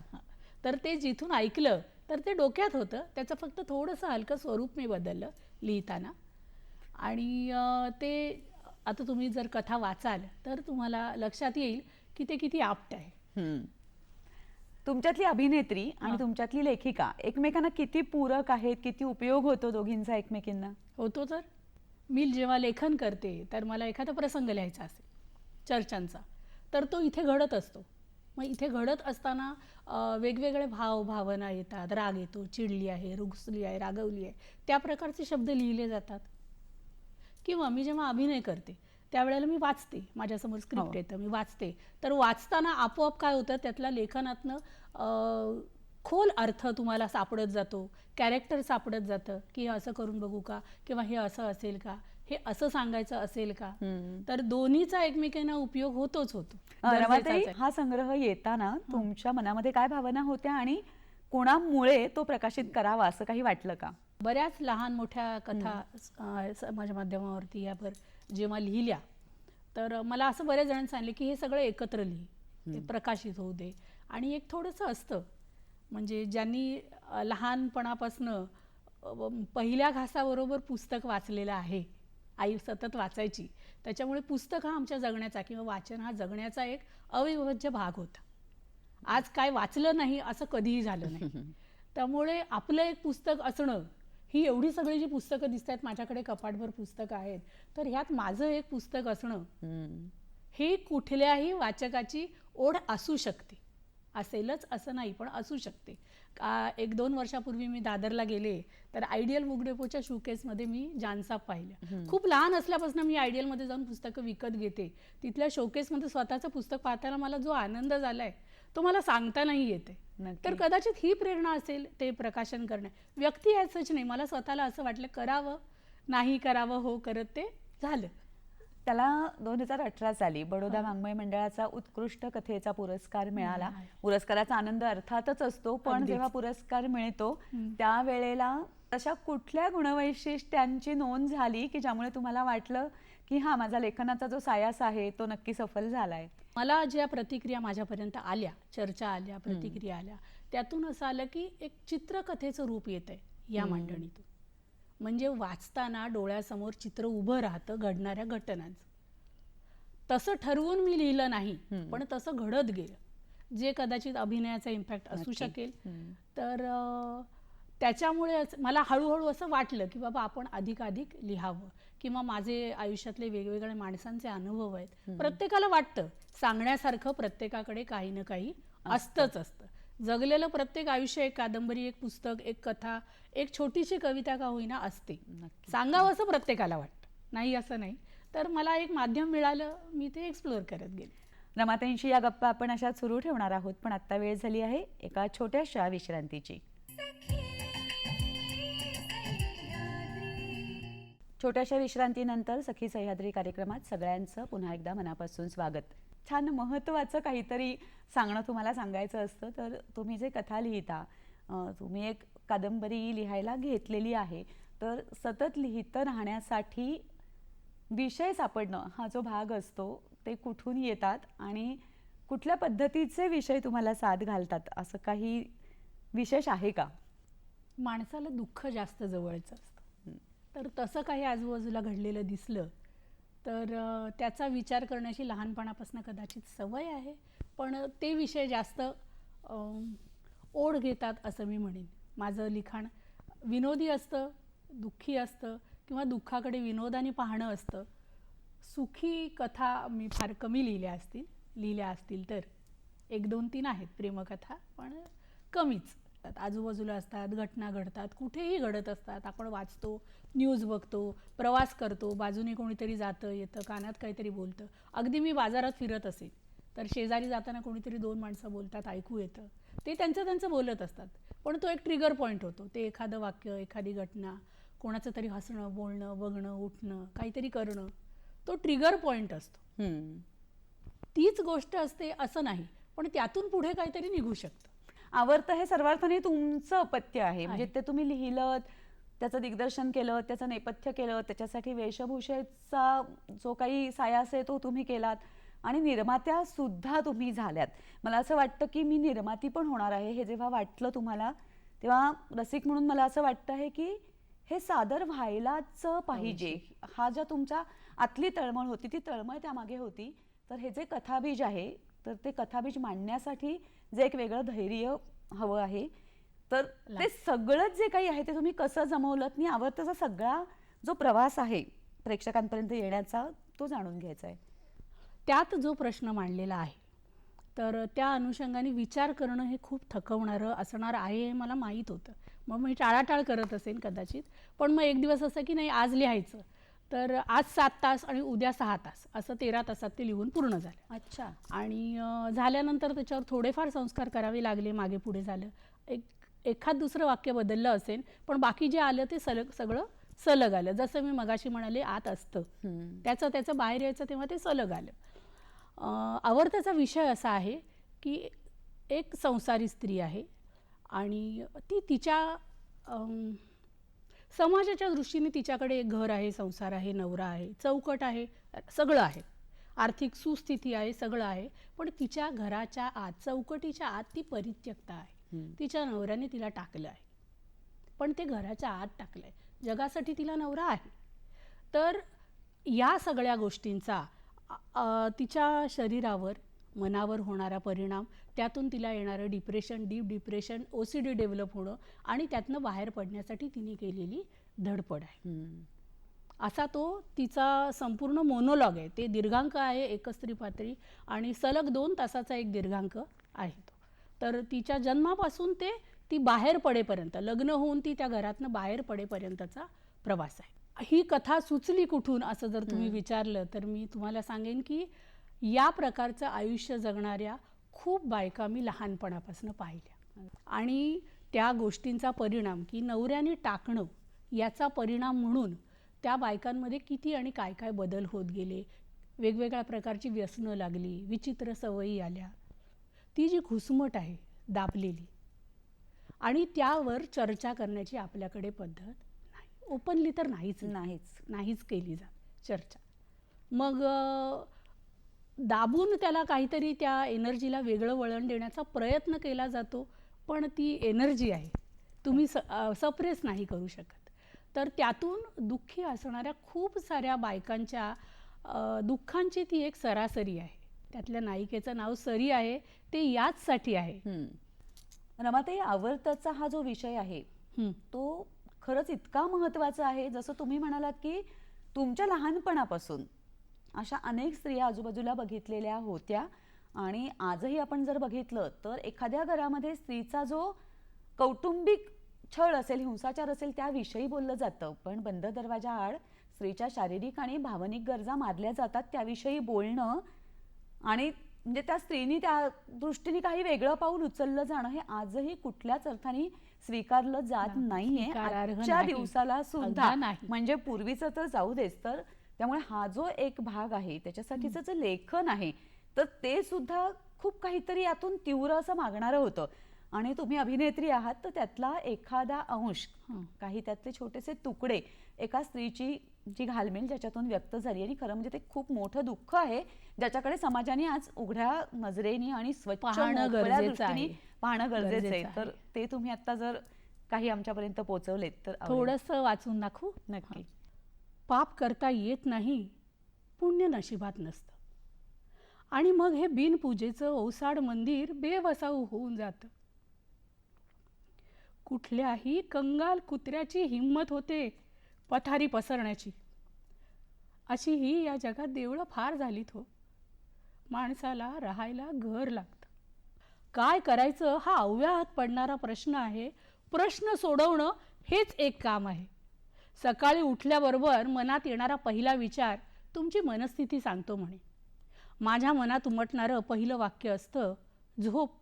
[SPEAKER 2] तर ते जिथून ऐकलं तर ते डोक्यात होतं, त्याचं फक्त थोडंसं हलकं स्वरूप मी बदललं लिहिताना. आणि ते आता तुम्ही जर कथा वाचाल तर तुम्हाला लक्षात येईल की ते किती आप्ट आहे.
[SPEAKER 1] तुमच्यातली अभिनेत्री आणि तुमच्यातली लेखिका एकमेकांना किती पूरक आहेत, किती उपयोग होतो दोघींचा एकमेकींना?
[SPEAKER 2] होतो. तर मी जेव्हा लेखन करते तर मला एखादा प्रसंग लिहायचा असेल चर्चांचा, तर तो इथे घडत असतो. मग इथे घडत असताना वेगवेगळे भावना येतात, राग येतो, चिडली आहे, रुसली आहे, रागवली आहे, त्या प्रकारचे शब्द लिहिले जातात. किंवा मी जेव्हा अभिनय करते त्यावेळेला मी वाचते, माझ्यासमोर स्क्रिप्ट येतं, मी वाचते, तर वाचताना आपोआप काय होतं त्यातल्या लेखनातनं खोल अर्थ तुम्हाला सापडत जातो, कॅरेक्टर सापडत जातं की हे असं करून बघू का, किंवा हे असं असेल का, हे असं सांगायचं असेल का. तर दोन्हीचा एकमेकांना उपयोग होतोच होतो.
[SPEAKER 1] रमाताई, हा संग्रह येताना तुमच्या मनामध्ये काय भावना होत्या आणि कोणामुळे तो प्रकाशित करावा असं काही वाटलं का?
[SPEAKER 2] बऱ्याच लहान मोठ्या कथा समाज माध्यमावरती यावर जेव्हा लिहिल्या तर मला असं बऱ्याच जणांनी सांगितलं की हे सगळं एकत्र लिही, ते प्रकाशित होऊ दे. आणि एक थोडंसं असतं म्हणजे ज्यांनी लहानपणापासनं पहिल्या घासाबरोबर पुस्तक वाचलेलं आहे, आई सतत वाचायची, त्याच्यामुळे पुस्तक हा आमच्या जगण्याचा किंवा वाचन हा जगण्याचा एक अविभाज्य भाग होता. आज काय वाचलं नाही असं कधीही झालं नाही. त्यामुळे आपलं एक पुस्तक असणं, ही एवढी सगळी जी पुस्तकं दिसत आहेत माझ्याकडे, कपाटभर पुस्तकं आहेत, तर ह्यात माझं एक पुस्तक असणं ही कुठल्याही वाचकाची ओढ असू शकते. असेलच असं नाही, पण असू शकते. 1-2 वर्षापूर्वी मी दादरला गेले तर आयडियल बुक डेपोच्या शोकेसमध्ये मी जानसाब पाहिलं. खूप लहान असल्यापासून मी आयडियलमध्ये जाऊन पुस्तकं विकत घेते. तिथल्या शोकेसमध्ये स्वतःचं पुस्तक पाहताना मला जो आनंद झालाय तो मला सांगता नाही येते. तर कदाचित ही प्रेरणा असेल ते प्रकाशन करणे. व्यक्ती ॲज सच नाही, मला स्वतःला असं वाटलं करावं नाही करावं हो करत ते झालं.
[SPEAKER 1] त्याला 2018 साली बडोदा वाङ्मय मंडळाचा उत्कृष्ट कथेचा पुरस्कार मिळाला. पुरस्काराचा आनंद अर्थातच असतो, पण
[SPEAKER 2] अगदीच.
[SPEAKER 1] जेव्हा पुरस्कार मिळतो त्यावेळेला अशा कुठल्या गुणवैशिष्ट्यांची नोंद झाली की ज्यामुळे तुम्हाला वाटलं की हा माझा लेखनाचा जो सायास आहे तो नक्की सफल झालाय?
[SPEAKER 2] मला ज्या प्रतिक्रिया माझ्यापर्यंत आल्या, चर्चा आल्या, प्रतिक्रिया आल्या, त्यातून असं आलं की एक चित्रकथेचं रूप येतंय या मांडणीतून. म्हणजे वाचताना डोळ्यासमोर चित्र उभं राहतं घडणाऱ्या घटनांचं. तसं ठरवून मी लिहिलं नाही, पण तसं घडत गेलं, जे कदाचित अभिनयाचा इम्पॅक्ट असू शकेल. तर त्याच्यामुळे मला हळूहळू असं वाटलं की बाबा आपण अधिकाधिक लिहावं, किंवा माझे आयुष्यातले वेगवेगळ्या माणसांचे अनुभव आहेत. प्रत्येकाला वाटतं सांगण्यासारखं प्रत्येकाकडे काही ना काही असतंच असतं. जगलेलं प्रत्येक आयुष्य एक कादंबरी, एक पुस्तक, एक कथा, एक छोटीशी कविता का होईना असते. सांगावं असं प्रत्येकाला वाटतं, नाही असं नाही. तर मला एक माध्यम मिळालं, मी ते एक्सप्लोअर करत गेले.
[SPEAKER 1] रमाताईंशी या गप्पा आपण अशा सुरू ठेवणार आहोत, पण आता वेळ झाली आहे एका छोट्याशा विश्रांतीची. छोट्याशा विश्रांतीनंतर सखी सह्याद्री कार्यक्रमात सगळ्यांचं पुन्हा एकदा मनापासून स्वागत. छान महत्त्वाचं काहीतरी सांगणं तुम्हाला सांगायचं असतं, तर तुम्ही जे कथा लिहिता, तुम्ही एक कादंबरी लिहायला घेतलेली आहे, तर सतत लिहित राहण्यासाठी विषय सापडणं हा जो भाग असतो ते कुठून येतात आणि कुठल्या पद्धतीचे विषय तुम्हाला साथ घालतात, असं काही विशेष आहे का?
[SPEAKER 2] माणसाला दुःख जास्त जवळचं असतं, तर तसं काही आजूबाजूला घडलेलं दिसलं तर त्याचा विचार करण्याची लहानपणापासून कदाचित सवय आहे, पण ते विषय जास्त ओढ घेतात असं मी म्हणेन. माझं लिखाण विनोदी असतं, दुःखी असतं, किंवा दुःखाकडे विनोदाने पाहणं असतं. सुखी कथा मी फार कमी लिहिल्या असतील तर 1, 2, 3 आहेत प्रेमकथा, पण कमीच. आजूबाजूला असतात, घटना घडतात, कुठेही घडत असतात. आपण वाचतो, न्यूज बघतो, प्रवास करतो, बाजूने कोणीतरी जातं येतं, कानात काहीतरी बोलतं. अगदी मी बाजारात फिरत असेल तर शेजारी जाताना कोणीतरी 2 माणसं बोलतात, ऐकू येतं. ते त्यांचं बोलत असतात, पण तो एक ट्रिगर पॉईंट होतो. ते एखादं वाक्य, एखादी घटना, कोणाचं तरी हसणं, बोलणं, बघणं, उठणं, काहीतरी करणं, तो ट्रिगर पॉईंट असतो. तीच गोष्ट असते असं नाही, पण त्यातून पुढे काहीतरी निघू शकतं.
[SPEAKER 1] आवडतं हे सर्वार्थाने तुमचं अपत्य आहे, म्हणजे ते तुम्ही लिहिलं, त्याचं दिग्दर्शन केलं, त्याचं नेपथ्य केलं, त्याच्यासाठी वेशभूषेचा जो काही सायास आहे तो तुम्ही केलात आणि निर्मात्या सुद्धा तुम्ही झाल्यात. मला असं वाटतं की मी निर्माती पण होणार आहे हे जेव्हा वाटलं तुम्हाला, तेव्हा रसिक म्हणून मला असं वाटतं आहे की हे सादर व्हायलाच पाहिजे. हा ज्या तुमच्या आतली तळमळ होती, ती तळमळ त्यामागे होती. तर हे जे कथाबीज आहे, तर ते कथाबीज मांडण्यासाठी जे एक वेगळं धैर्य हवं आहे, तर ते सगळंच जे काही आहे ते तुम्ही कसं जमवलं? आणि आवडताचा सगळा जो प्रवास आहे प्रेक्षकांपर्यंत येण्याचा, तो जाणून घ्यायचा आहे.
[SPEAKER 2] त्यात जो प्रश्न मांडलेला आहे, तर त्या अनुषंगाने विचार करणं हे खूप थकवणारं असणार आहे हे मला माहीत होतं. मग मी टाळाटाळ करत असेन कदाचित, पण मग एक दिवस असं की नाही आज लिहायचं, तर आज 7 तास आणि उद्या 6 तास असं 13 तासात ते लिहून पूर्ण झालं.
[SPEAKER 1] अच्छा.
[SPEAKER 2] आणि झाल्यानंतर त्याच्यावर थोडेफार संस्कार करावे लागले, मागे पुढे झालं, एखाद दुसरं वाक्य बदललं असेल, पण बाकी जे आलं ते सगळं सलग आलं. जसं मी मगाशी म्हणाले आत असतं, त्याचं बाहेर यायचं तेव्हा ते सलग आलं. आवडत्याचा विषय असा आहे की एक संसारी स्त्री आहे आणि ती तिच्या समाजाच्या दृष्टीने तिच्याकडे एक घर आहे, संसार आहे, नवरा आहे, चौकट आहे, सगळं आहे, आर्थिक सुस्थिती आहे, सगळं आहे, पण तिच्या घराच्या आत, चौकटीच्या आत ती परित्यक्त आहे. तिच्या नवऱ्याने तिला टाकलं आहे, पण ते घराच्या आत टाकलं आहे. जगासाठी तिला नवरा आहे. तर या सगळ्या गोष्टींचा तिच्या शरीरावर, मनावर होणारा परिणाम, त्यातून तिला येणारं depression, deep depression, OCD develop होणं आणि त्यातनं बाहेर पडण्यासाठी तिने केलेली धडपड आहे. असा तो तिचा संपूर्ण मोनोलॉग आहे. ते दीर्घांक आहे, एकस्त्री पातळी, आणि सलग 2 तासाचा एक दीर्घांक आहे तो. तर तिच्या जन्मापासून ते ती बाहेर पडेपर्यंत, लग्न होऊन ती त्या घरातनं बाहेर पडेपर्यंतचा प्रवास आहे. ही कथा सुचली कुठून असं जर तुम्ही विचारलं तर मी तुम्हाला सांगेन की या प्रकारचं आयुष्य जगणाऱ्या खूप बायका मी लहानपणापासून पाहिल्या, आणि त्या गोष्टींचा परिणाम की नवऱ्याने टाकणं याचा परिणाम म्हणून त्या बायकांमध्ये किती आणि काय काय बदल होत गेले, वेगवेगळ्या प्रकारची व्यसनं लागली, विचित्र सवयी आल्या. ती जी घुसमट आहे दाबलेली, आणि त्यावर चर्चा करण्याची आपल्याकडे पद्धत नाही. ओपनली तर नाहीच केली जात चर्चा. मग दाबून त्याला काहीतरी त्या एनर्जीला वेगळं वळण देण्याचा प्रयत्न केला जातो, पण ती एनर्जी आहे, तुम्ही सप्रेस नाही करू शकत. तर त्यातून दुःखी असणाऱ्या खूप साऱ्या बायकांच्या दुःखांची ती एक सरासरी आहे. त्यातल्या नायिकेचं नाव सरी आहे, ते याचसाठी आहे.
[SPEAKER 1] रमाताई, आवर्ताचा हा जो विषय आहे तो खरंच इतका महत्त्वाचा आहे. जसं तुम्ही म्हणालात की तुमच्या लहानपणापासून अशा अनेक स्त्रिया आजूबाजूला बघितलेल्या होत्या, आणि आजही आपण जर बघितलं तर एखाद्या घरामध्ये स्त्रीचा जो कौटुंबिक छळ असेल, हिंसाचार असेल, त्याविषयी बोललं जातं, पण बंद दरवाजा आड स्त्रीच्या शारीरिक आणि भावनिक गरजा मारल्या जातात त्याविषयी बोलणं, आणि म्हणजे त्या स्त्रीनी त्या दृष्टीने काही वेगळं पाऊल उचललं जाणं हे आजही कुठल्याच अर्थाने स्वीकारलं जात नाहीये आजच्या दिवसाला सुद्धा. म्हणजे पूर्वीचं तर जाऊ देच. तर त्यामुळे हा जो एक भाग आहे त्याच्यासाठीचं जे लेखन आहे तर ते सुद्धा खूप काहीतरी यातून तीव्र असं मागणारं होतं. आणि तुम्ही अभिनेत्री आहात तर त्यातला एखादा अंश, काही त्यातले छोटेसे तुकडे एका स्त्रीची जी घालमेल ज्याच्यातून व्यक्त झाली, आणि खरं म्हणजे ते खूप मोठं दुःख आहे ज्याच्याकडे समाजाने आज उघड्या नजरेने आणि स्वच्छ दृष्टीने पाहणं गरजेचं आहे. तर ते तुम्ही आता जर काही आमच्यापर्यंत पोहोचवलेत तर
[SPEAKER 2] थोडंसं वाचून दाखवू.
[SPEAKER 1] नक्की.
[SPEAKER 2] पाप करता येत नाही, पुण्य नशिबात नसतं, आणि मग हे बिनपूजेचं ओसाड मंदिर बेवसाऊ होऊन जातं. कुठल्याही कंगाल कुत्र्याची हिंमत होते पथारी पसरण्याची, अशी ही या जगात देवळं फार झालीत हो. माणसाला राहायला घर लागतं. काय करायचं हा अव्याहत पडणारा प्रश्न आहे. प्रश्न सोडवणं हेच एक काम आहे. सकाळी उठल्याबरोबर मनात येणारा पहिला विचार तुमची मनस्थिती सांगतो म्हणे. माझ्या मनात उमटणारं पहिलं वाक्य असतं, झोप.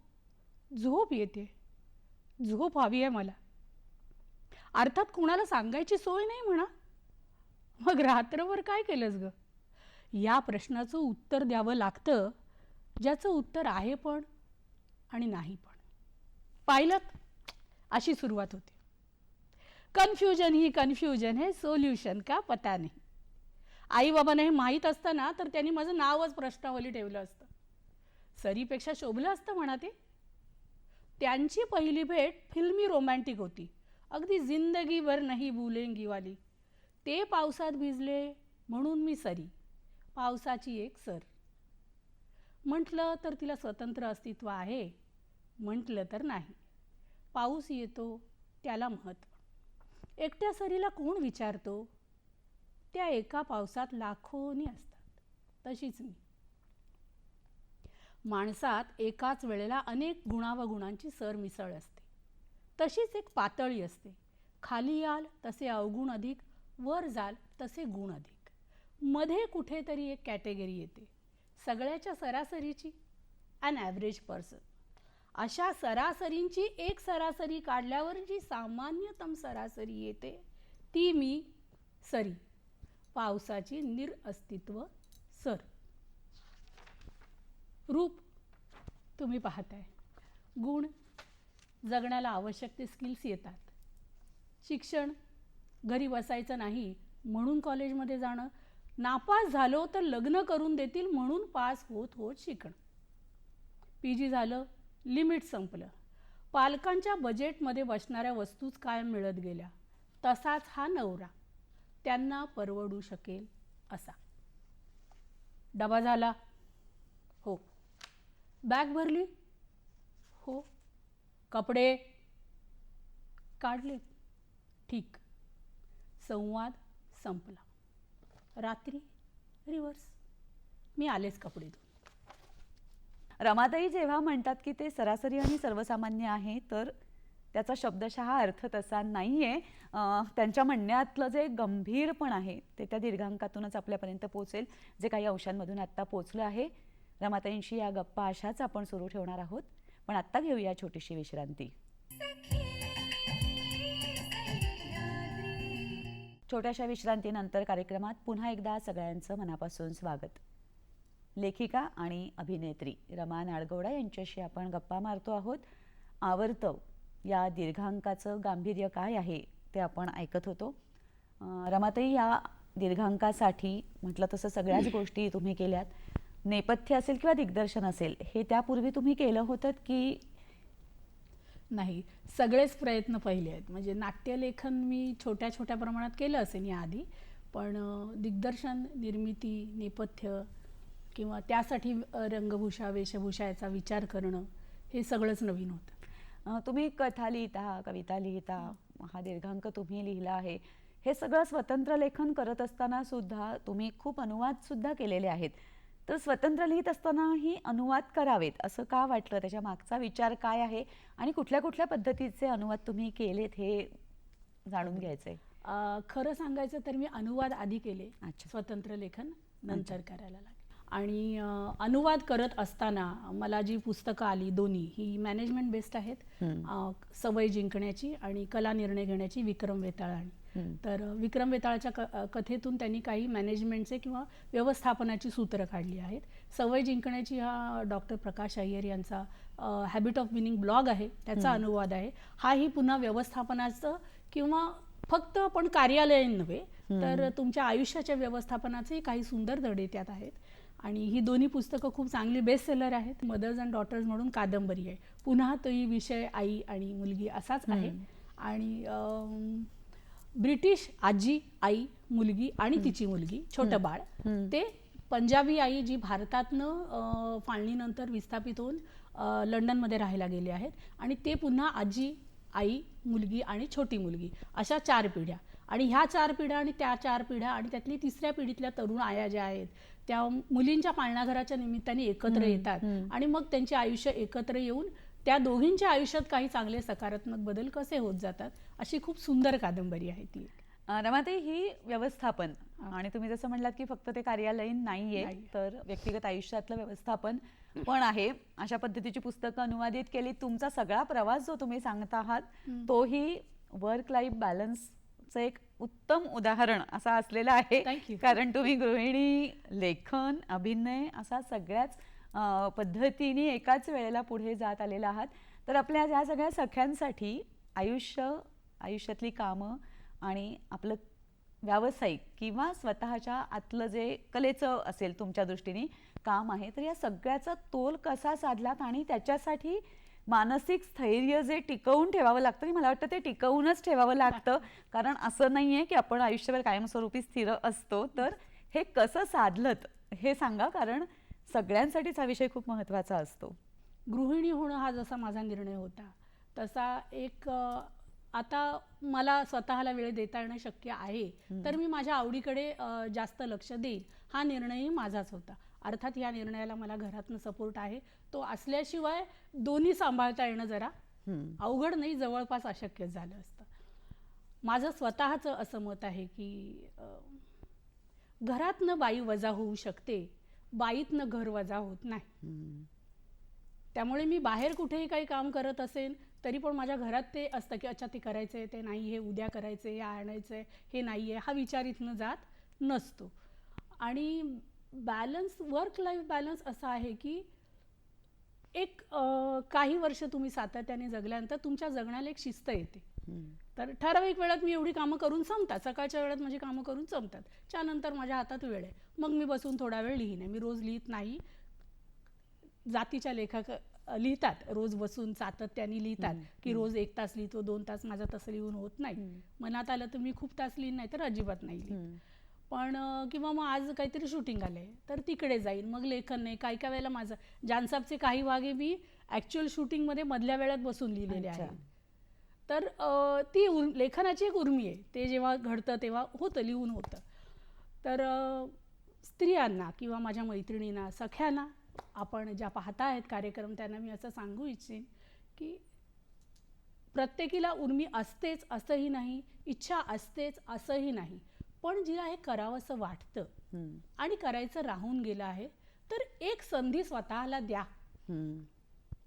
[SPEAKER 2] झोप येते, झोप हवी आहे मला. अर्थात कुणाला सांगायची सोय नाही म्हणा. मग रात्रभर काय केलंस ग? या प्रश्नाचं उत्तर द्यावं लागतं, ज्याचं उत्तर आहे पण आणि नाही पण. पाहिलं, अशी सुरुवात होते. कन्फ्युजन ही कन्फ्युजन है, सोल्युशन का पता नाही. आई बाबांना हे माहीत असतं ना तर त्यांनी माझं नावच प्रश्नावली ठेवलं असतं. सरीपेक्षा शोभलं असतं म्हणा ते. त्यांची पहिली भेट फिल्मी रोमॅन्टिक होती, अगदी जिंदगी भर नाही भूलेंगी वाली. ते पावसात भिजले म्हणून मी सरी, पावसाची एक सर. म्हटलं तर तिला स्वतंत्र अस्तित्व आहे, म्हटलं तर नाही. पाऊस येतो त्याला महत्त्व. एकट्या सरीला कोण विचारतो? त्या एका पावसात लाखोनी असतात, तशीच मी. माणसात एकाच वेळेला अनेक गुणावगुणांची सरमिसळ असते, तशीच एक पातळी असते. खाली याल तसे अवगुण अधिक, वर जाल तसे गुण अधिक, मध्ये कुठेतरी एक कॅटेगरी येते, सगळ्याच्या सरासरीची, ॲन ॲव्हरेज पर्सन. अशा सरासरींची एक सरासरी काढल्यावर जी सामान्यतम सरासरी येते ती मी सरी, पावसाची निरअस्तित्व सर. रूप तुम्ही पाहताय, गुण जगण्याला आवश्यक ते स्किल्स येतात. शिक्षण घरी बसायचं नाही म्हणून कॉलेजमध्ये जाणं, नापास झालो तर लग्न करून देतील म्हणून पास होत होत शिकणं. PG झालं, लिमिट संपलं, पालकांच्या बजेटमध्ये बसणाऱ्या वस्तूच काय मिळत गेल्या. तसाच हा नवरा, त्यांना परवडू शकेल असा. डबा झाला, हो. बॅग भरली, हो. कपडे काढले, ठीक. संवाद संपला. रात्री रिव्हर्स, मी आलेच कपडे धुवून.
[SPEAKER 1] रमाताई जेव्हा म्हणतात की ते सरासरी आणि सर्वसामान्य आहे, तर त्याचा शब्दशः अर्थ तसा नाहीये. त्यांच्या म्हणण्यातलं जे गंभीरपण आहे ते त्या दीर्घांकातूनच आपल्यापर्यंत पोहोचेल, जे काही अंशांमधून आत्ता पोहोचलं आहे. रमाताईंशी या गप्पा अशाच आपण सुरू ठेवणार आहोत, पण आत्ता घेऊया छोटीशी विश्रांती. छोट्याशा विश्रांतीनंतर कार्यक्रमात पुन्हा एकदा सगळ्यांचं मनापासून स्वागत. लेखिका आणि अभिनेत्री रमा नाडगौडा यांच्याशी आपण गप्पा मारतो आहोत. आवर्तव या दीर्घांकाचं गांभीर्य काय आहे ते आपण ऐकत होतो. रमाताई, या दीर्घांकासाठी म्हटलं तसं सगळ्याच गोष्टी तुम्ही केल्यात. नेपथ्य असेल किंवा दिग्दर्शन असेल, हे त्यापूर्वी तुम्ही केलं होतं की
[SPEAKER 2] नाही, सगळेच प्रयत्न पहिले आहेत. म्हणजे नाट्यलेखन मी छोट्या छोट्या प्रमाणात केलं असेल याआधी, पण दिग्दर्शन, निर्मिती, नेपथ्य किंवा त्यासाठी रंगभूषा, वेशभूषा याचा विचार करणं, हे सगळंच नवीन होतं.
[SPEAKER 1] तुम्ही कथा लिहिता, कविता लिहिता, हा दीर्घांक तुम्ही लिहिला आहे. हे सगळं स्वतंत्र लेखन करत असताना सुद्धा तुम्ही खूप अनुवाद सुद्धा केलेले आहेत. तर स्वतंत्र लिहित असतानाही अनुवाद करावेत असं का वाटलं? त्याच्या मागचा विचार काय आहे आणि कुठल्या कुठल्या पद्धतीचे अनुवाद तुम्ही केलेत हे जाणून घ्यायचंय.
[SPEAKER 2] खरं सांगायचं तर मी अनुवाद आधी केले,
[SPEAKER 1] अच्छा.
[SPEAKER 2] स्वतंत्र लेखन नंतर करायला लागले. आणि अनुवाद करत असताना मला जी पुस्तकं आली दोन्ही, ही मॅनेजमेंट बेस्ड आहेत. सवय जिंकण्याची आणि कला निर्णय घेण्याची विक्रम वेताळांनी. तर विक्रम वेताळाच्या कथेतून त्यांनी काही मॅनेजमेंटचे किंवा व्यवस्थापनाची सूत्रं काढली आहेत. सवय जिंकण्याची हा डॉक्टर प्रकाश अय्यर यांचा हॅबिट ऑफ विनिंग ब्लॉग आहे, त्याचा अनुवाद आहे. हाही पुन्हा व्यवस्थापनाचं किंवा फक्त पण कार्यालयीन नव्हे, तर तुमच्या आयुष्याच्या व्यवस्थापनाचे काही सुंदर धडे त्यात आहेत. आणि ही दोन्ही पुस्तकं खूप चांगली बेस्ट सेलर आहेत. मदर्स अँड डॉटर्स म्हणून कादंबरी आहे. पुन्हा तोही विषय आई आणि मुलगी असाच आहे. आणि ब्रिटिश आजी, आई, मुलगी आणि तिची मुलगी, छोटं बाळ, ते पंजाबी आई जी भारतातनं फाळणीनंतर विस्थापित होऊन लंडनमध्ये राहायला गेले आहेत. आणि ते पुन्हा आजी, आई, मुलगी आणि छोटी मुलगी अशा 4 पिढ्या. आणि ह्या 4 पिढ्या आणि त्या 4 पिढ्या आणि त्यातली 3ऱ्या पिढीतल्या तरुण आया ज्या आहेत, त्या मुलींच्या पाळणाघराच्या निमित्ताने एकत्र येतात. आणि मग त्यांचे आयुष्य एकत्र येऊन त्या दोघींच्या आयुष्यात काही चांगले सकारात्मक बदल कसे होत जातात, अशी खूप सुंदर कादंबरी आहे ती.
[SPEAKER 1] रमाताई, ही व्यवस्थापन आणि तुम्ही जसं म्हणलात की फक्त ते कार्यालयीन नाहीये, तर व्यक्तिगत आयुष्यातलं व्यवस्थापन पण आहे. अशा पद्धतीची पुस्तकं अनुवादित केली. तुमचा सगळा प्रवास जो तुम्ही सांगता आहात, तोही वर्क लाईफ बॅलन्सचं एक उत्तम उदाहरण असा असलेला आहे. कारण तुम्ही गृहिणी, लेखन, अभिनय असा सगळ्याच पद्धतीने एकाच वेळेला पुढे जात आलेला आहात. तर आपल्या ह्या सगळ्या सख्यांसाठी आयुष्यातली कामं आणि आपलं व्यावसायिक किंवा स्वतःच्या आतलं जे कलेचं असेल तुमच्या दृष्टीने काम आहे, तर या सगळ्याचा तोल कसा साधलात आणि त्याच्यासाठी मानसिक स्थैर्य जे टिकवून ठेवावं लागतं, आणि मला वाटतं ते टिकवूनच ठेवावं लागतं. कारण असं नाही आहे की आपण आयुष्यभर कायमस्वरूपी स्थिर असतो. तर हे कसं साधलत हे सांगा, कारण सगळ्यांसाठीच हा विषय खूप महत्त्वाचा असतो.
[SPEAKER 2] गृहिणी होणं हा जसा माझा निर्णय होता, तसा एक आता मला स्वतःला वेळ देता येणं शक्य आहे, तर मी माझ्या आवडीकडे जास्त लक्ष देईल, हा निर्णयही माझाच होता. अर्थात या निर्णयाला मला घरातनं सपोर्ट आहे. तो असल्याशिवाय दोन्ही सांभाळता येणं जरा अवघड नाही, जवळपास अशक्य झालं असतं. माझं स्वतःचं असं मत आहे की घरातनं बाई वजा होऊ शकते, बाईतनं घर वजा होत नाही. त्यामुळे मी बाहेर कुठेही काही काम करत असेल तरी पण माझ्या घरात ते असतं की अच्छा ते करायचंय, ते नाही, हे उद्या करायचंय, हे आणायचंय, हे नाहीये, हा विचार इथनं जात नसतो. आणि बॅलन्स, वर्क लाईफ बॅलन्स असा आहे की एक काही वर्ष तुम्ही सातत्याने जगल्यानंतर तुमच्या जगण्याला एक शिस्त येते. तर ठराविक वेळात मी एवढी कामं करून संपतात, सकाळच्या वेळात माझी कामं करून संपतात, त्यानंतर माझ्या हातात वेळ आहे, मग मी बसून थोडा वेळ लिहिणे. मी रोज लिहित नाही. जातीच्या लेखक लिहितात, रोज बसून सातत्याने लिहितात की रोज 1 तास लिहितो, 2 तास. माझं तसं लिहून होत नाही. मनात आलं तर मी खूप तास लिहीन, नाही तर अजिबात नाही लिहित. पण किंवा मग आज काहीतरी शूटिंग आलंय तर तिकडे जाईन, मग लेखन नाही. काही काही वेळेला माझं जानसाबचे काही भागे मी ॲक्च्युअल शूटिंगमध्ये मधल्या वेळात बसून लिहिलेले आहेत. तर ती लेखनाची एक उर्मी आहे. ते जेव्हा घडतं तेव्हा होतं, लिहून होतं. तर स्त्रियांना किंवा माझ्या मैत्रिणींना, सख्यांना, आपण ज्या पाहता आहेत कार्यक्रम, त्यांना मी असं सांगू इच्छिन की प्रत्येकीला उर्मी असतेच असंही नाही, इच्छा असतेच असंही नाही, पण जिला हे करावंसं वाटतं आणि करायचं राहून गेलं आहे, तर एक संधी स्वतःला द्या.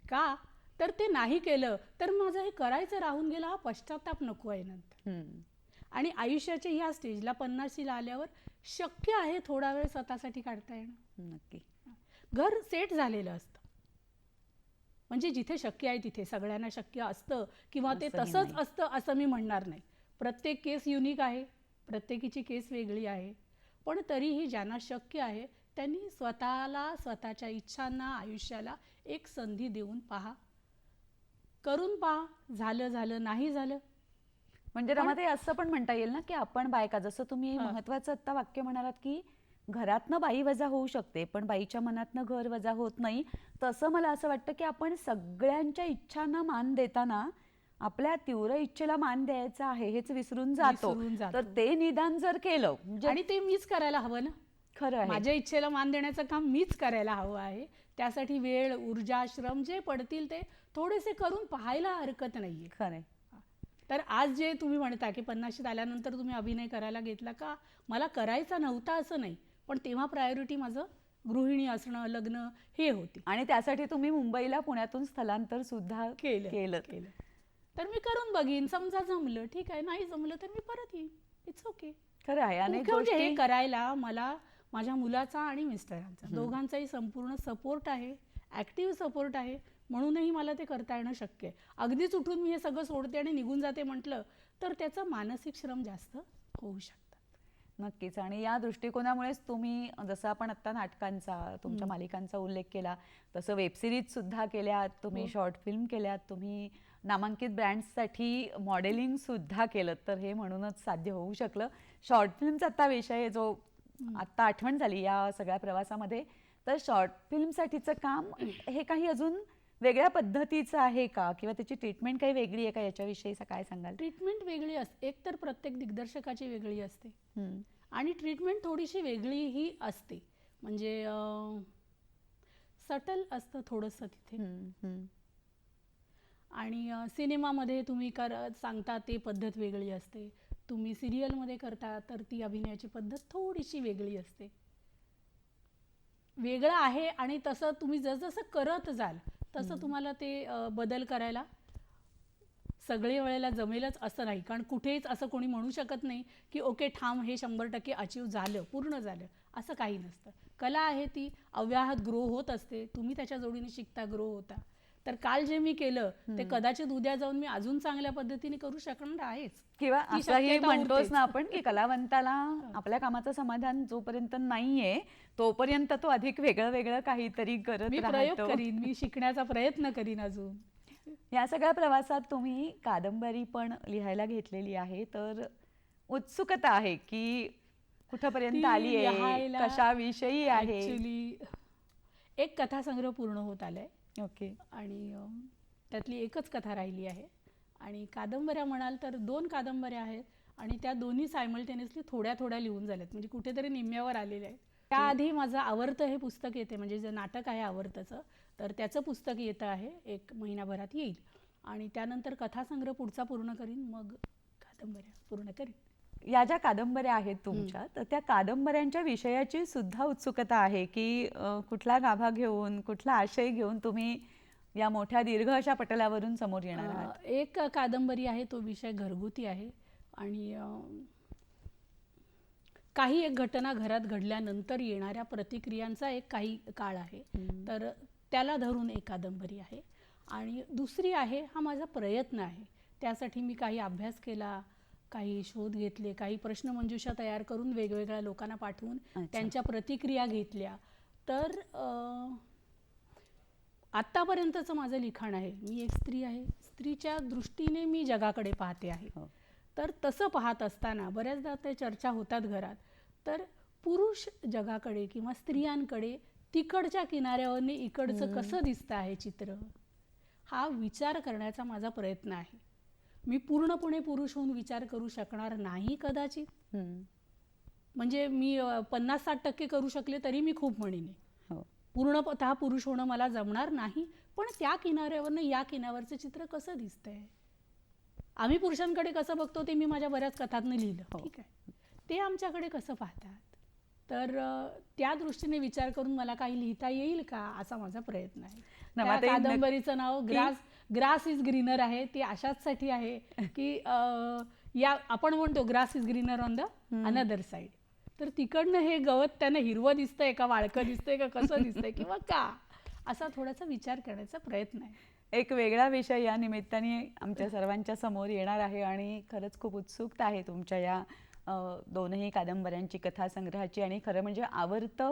[SPEAKER 2] का तर ते नाही केलं तर माझं हे करायचं राहून गेलं, हा पश्चाताप नको आहे नंतर. आणि आयुष्याच्या ह्या स्टेजला 50शीला आल्यावर शक्य आहे थोडा वेळ स्वतःसाठी काढता येणं.
[SPEAKER 1] नक्की.
[SPEAKER 2] घर सेट झालेलं असतं, म्हणजे जिथे शक्य आहे तिथे. सगळ्यांना शक्य असतं किंवा ते
[SPEAKER 1] असंही
[SPEAKER 2] तसंच
[SPEAKER 1] नाही.
[SPEAKER 2] असतं असं मी म्हणणार नाही. प्रत्येक केस युनिक आहे, प्रत्येकीची केस वेगळी आहे. पण तरीही ज्यांना शक्य आहे त्यांनी स्वतःला, स्वतःच्या इच्छांना, आयुष्याला एक संधी देऊन पहा, करून पहा. झालं झालं, नाही झालं.
[SPEAKER 1] म्हणजे रमाताई असं पण म्हणता येईल ना की आपण बायका, जसं तुम्ही महत्वाचं आता वाक्य म्हणालात की घरातनं बाई वजा होऊ शकते पण बाईच्या मनातनं घर वजा होत नाही, तसं मला असं वाटतं की आपण सगळ्यांच्या इच्छांना मान देताना आपल्या तीव्र इच्छेला मान द्यायचा आहे हेच विसरून जातो.
[SPEAKER 2] विसरून जातो.
[SPEAKER 1] तर ते निदान जर केलं म्हणजे
[SPEAKER 2] आणि ते मीच करायला हवं ना.
[SPEAKER 1] खरं आहे.
[SPEAKER 2] माझ्या इच्छेला मान देण्याचं काम मीच करायला हवं आहे. त्यासाठी वेळ, ऊर्जा, श्रम जे पडतील ते थोडेसे करून पाहायला हरकत नाहीये.
[SPEAKER 1] खरं आहे.
[SPEAKER 2] तर आज जे तुम्ही म्हणता की 50शीत आल्यानंतर तुम्ही अभिनय करायला घेतला का, मला करायचा नव्हता असं नाही, पण तेव्हा प्रायोरिटी माझं गृहिणी असणं, लग्न हे होती.
[SPEAKER 1] आणि त्यासाठी तुम्ही मुंबईला पुण्यातून स्थलांतर सुद्धा केलं.
[SPEAKER 2] तर मी करून बघीन, समजा जमलं ठीक आहे, नाही जमलं तर मी परत येईन. It's okay.
[SPEAKER 1] खरं आहे. अनेक
[SPEAKER 2] मुख्य म्हणजे हे
[SPEAKER 1] गोष्टी
[SPEAKER 2] करायला मला माझ्या मुलाचा आणि मिस्टरांचा दोघांचाही संपूर्ण सपोर्ट आहे, ॲक्टिव्ह सपोर्ट आहे. म्हणूनही मला ते करता येणं शक्य आहे. अगदीच उठून मी हे सगळं सोडते आणि निघून जाते म्हटलं तर त्याचा मानसिक श्रम जास्त होऊ शकतात.
[SPEAKER 1] नक्कीच. आणि या दृष्टिकोनामुळेच तुम्ही, जसं आपण आता नाटकांचा, तुमच्या मालिकांचा उल्लेख केला, तसं वेबसिरीज सुद्धा केल्यात, तुम्ही शॉर्ट फिल्म केल्यात, तुम्ही नामांकित ब्रँड्ससाठी मॉडेलिंग सुद्धा केलं. तर हे म्हणूनच साध्य होऊ शकलं. शॉर्ट फिल्मचा आता विषय जो आत्ता आठवण झाली या सगळ्या प्रवासामध्ये, तर शॉर्ट फिल्मसाठीचं काम हे काही अजून वेगळ्या पद्धतीचं आहे का, किंवा त्याची ट्रीटमेंट काही वेगळी आहे का, याच्याविषयी काय सांगाल?
[SPEAKER 2] ट्रीटमेंट वेगळी असते. एक तर प्रत्येक दिग्दर्शकाची वेगळी असते
[SPEAKER 1] हम्म.
[SPEAKER 2] आणि ट्रीटमेंट थोडीशी वेगळीही असते. म्हणजे सटल असतं थोडंसं तिथे. आणि सिनेमामध्ये तुम्ही सांगता ते पद्धत वेगळी असते. तुम्ही सिरियलमध्ये करता तर ती अभिनयाची पद्धत थोडीशी वेगळी असते. वेगळं आहे आणि तसं तुम्ही जसजसं करत जाल तसं तुम्हाला ते बदल करायला सगळे वेळेला जमेलच असं नाही. कारण कुठेच असं कोणी म्हणू शकत नाही की ओके ठाम हे 100% अचीव झालं, पूर्ण झालं, असं काही नसतं. कला आहे ती अव्याहत ग्रो होत असते. तुम्ही त्याच्या जोडीने शिकता, ग्रो होता. तर काल जे मी केलं ते कदाचित उद्या जाऊन मी अजून चांगल्या पद्धतीने करू शकणार आहेच.
[SPEAKER 1] किंवा
[SPEAKER 2] ती
[SPEAKER 1] असंही
[SPEAKER 2] शक्यता
[SPEAKER 1] म्हणतोच
[SPEAKER 2] उरतेच.
[SPEAKER 1] ना आपण की कलावंताला आपल्या कामाचं समाधान जोपर्यंत नाहीये तोपर्यंत तो अधिक वेगळं वेगळं काहीतरी करत
[SPEAKER 2] मी प्रयोग
[SPEAKER 1] राहतो.
[SPEAKER 2] करीन, मी शिकण्याचा प्रयत्न करीन अजून.
[SPEAKER 1] या सगळ्या प्रवासात तुम्ही कादंबरी पण लिहायला घेतलेली आहे, तर उत्सुकता आहे की कुठपर्यंत
[SPEAKER 2] ती
[SPEAKER 1] आली आहे,
[SPEAKER 2] लिहायला
[SPEAKER 1] कशाविषयी आहे?
[SPEAKER 2] ॲक्च्युली एक कथासंग्रह पूर्ण होत आलाय
[SPEAKER 1] ओके.
[SPEAKER 2] आणि त्यातली एकच कथा राहिली आहे. आणि कादंबऱ्या म्हणाल तर 2 कादंबऱ्या आहेत आणि त्या दोन्ही सायमल्टेनियसली थोड्या थोड्या लिहून झाल्यात, म्हणजे कुठेतरी निम्म्यावर आलेल्या आहेत. त्याआधी माझं आवडतं हे पुस्तक येते, म्हणजे जे नाटक आहे आवडतंचं, तर त्याचं पुस्तक येतं आहे, 1 महिनाभरात येईल. आणि त्यानंतर कथासंग्रह पुढचा पूर्ण करीन, मग कादंबऱ्या पूर्ण करीन.
[SPEAKER 1] या ज्या कादंबऱ्या आहेत तुमच्या, तर त्या कादंबऱ्यांच्या विषयाची सुद्धा उत्सुकता आहे की कुठला गाभा घेऊन, कुठला आशय घेऊन तुम्ही या मोठ्या दीर्घ अशा पटलावरून समोर येणार आहात?
[SPEAKER 2] एक कादंबरी आहे, तो विषय घरगुती आहे आणि काही एक घटना घरात घडल्यानंतर येणाऱ्या प्रतिक्रियांचा एक काही काळ आहे, तर त्याला धरून एक कादंबरी आहे. आणि दुसरी आहे, हा माझा प्रयत्न आहे, त्यासाठी मी काही अभ्यास केला, काही शोध घेतले, काही प्रश्नमंजुषा तयार करून वेगवेगळ्या लोकांना पाठवून त्यांच्या प्रतिक्रिया घेतल्या. तर आत्तापर्यंतचं माझं लिखाण आहे. मी एक स्त्री आहे, स्त्रीच्या दृष्टीने मी जगाकडे पाहते आहे. तर तसं पाहत असताना बऱ्याचदा ते चर्चा होतात घरात, तर पुरुष जगाकडे किंवा स्त्रियांकडे तिकडच्या किनाऱ्यावरने इकडचं कसं दिसतं आहे चित्र, हा विचार करण्याचा माझा प्रयत्न आहे. मी पूर्णपणे पुरुष होऊन विचार करू शकणार नाही कदाचित, म्हणजे मी 50-60% करू शकले तरी मी खूप म्हणेन. पूर्णतः पुरुष होणं मला जमणार नाही, पण त्या किनाऱ्यावरनं या किनाऱ्यावरचं चित्र कसं दिसतंय, आम्ही पुरुषांकडे कसं बघतो ते मी माझ्या बऱ्याच कथांनी लिहिलं, ठीक आहे, ते आमच्याकडे कसं पाहतात, तर त्या दृष्टीने विचार करून मला काही लिहिता येईल का, असा माझा प्रयत्न आहे. त्या कादंबरीचं नाव ग्रास इज ग्रीनर आहे. ती अशाचसाठी आहे की या आपण म्हणतो grass is greener on the another side. तर तिकडनं हे गवत त्यांना हिरवं दिसतंय का, वाळकं दिसतंय का, कसं दिसतंय किंवा का, असा थोडासा विचार करण्याचा प्रयत्न आहे.
[SPEAKER 1] एक वेगळा विषय या निमित्ताने आमच्या सर्वांच्या समोर येणार आहे आणि खरंच खूप उत्सुकता आहे तुमच्या या दोनही कादंबऱ्यांची, कथासंग्रहाची. आणि खरं म्हणजे आवर्त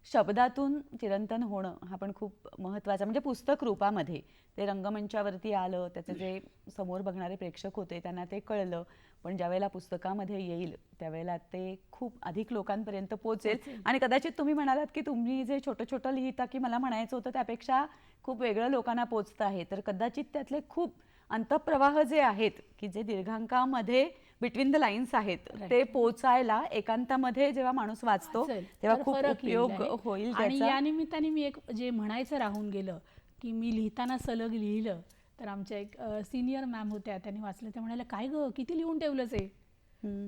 [SPEAKER 1] शब्दातून चिरंतन होणं हा पण खूप महत्त्वाचा, म्हणजे पुस्तक रूपामध्ये ते रंगमंचावरती आलं, त्याचे जे समोर बघणारे प्रेक्षक होते त्यांना ते कळलं, पण ज्यावेळेला पुस्तकामध्ये येईल त्यावेळेला ते खूप अधिक लोकांपर्यंत पोहोचेल. आणि कदाचित तुम्ही म्हणालात की तुम्ही जे छोटं छोटं लिहिता की मला म्हणायचं होतं त्यापेक्षा खूप वेगळं लोकांना पोचतं आहे, तर कदाचित त्यातले खूप अंतःप्रवाह जे आहेत की जे दीर्घांकामध्ये बिटवीन द लाईन्स आहेत ते पोचायला एकांतामध्ये जेव्हा माणूस वाचतो तेव्हा खूप उपयोग होईल
[SPEAKER 2] आणि
[SPEAKER 1] त्याचा.
[SPEAKER 2] या निमित्ताने मी एक जे म्हणायचं राहून गेलं की मी लिहिताना सलग लिहिलं, तर आमच्या एक सिनियर मॅम होत्या, त्यांनी वाचलं, त्या म्हणाल्या काय ग किती लिहून ठेवलंच आहे.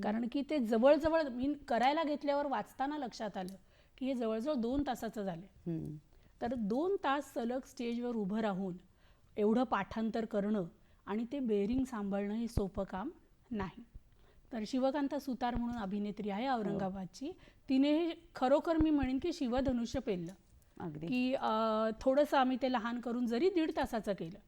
[SPEAKER 2] कारण की ते जवळजवळ मी करायला घेतल्यावर वाचताना लक्षात आलं की हे जवळजवळ 2 तासाचं झालं. तर 2 तास सलग स्टेजवर उभं राहून एवढं पाठांतर करणं आणि ते बेरिंग सांभाळणं हे सोपं काम नाही. तर शिवकांता सुतार म्हणून अभिनेत्री आहे औरंगाबादची, तिने हे खरोखर मी म्हणेन की शिवधनुष्य पेललं.
[SPEAKER 1] अगदी
[SPEAKER 2] की थोडंसं आम्ही ते लहान करून जरी 1.5 तासाचं केलं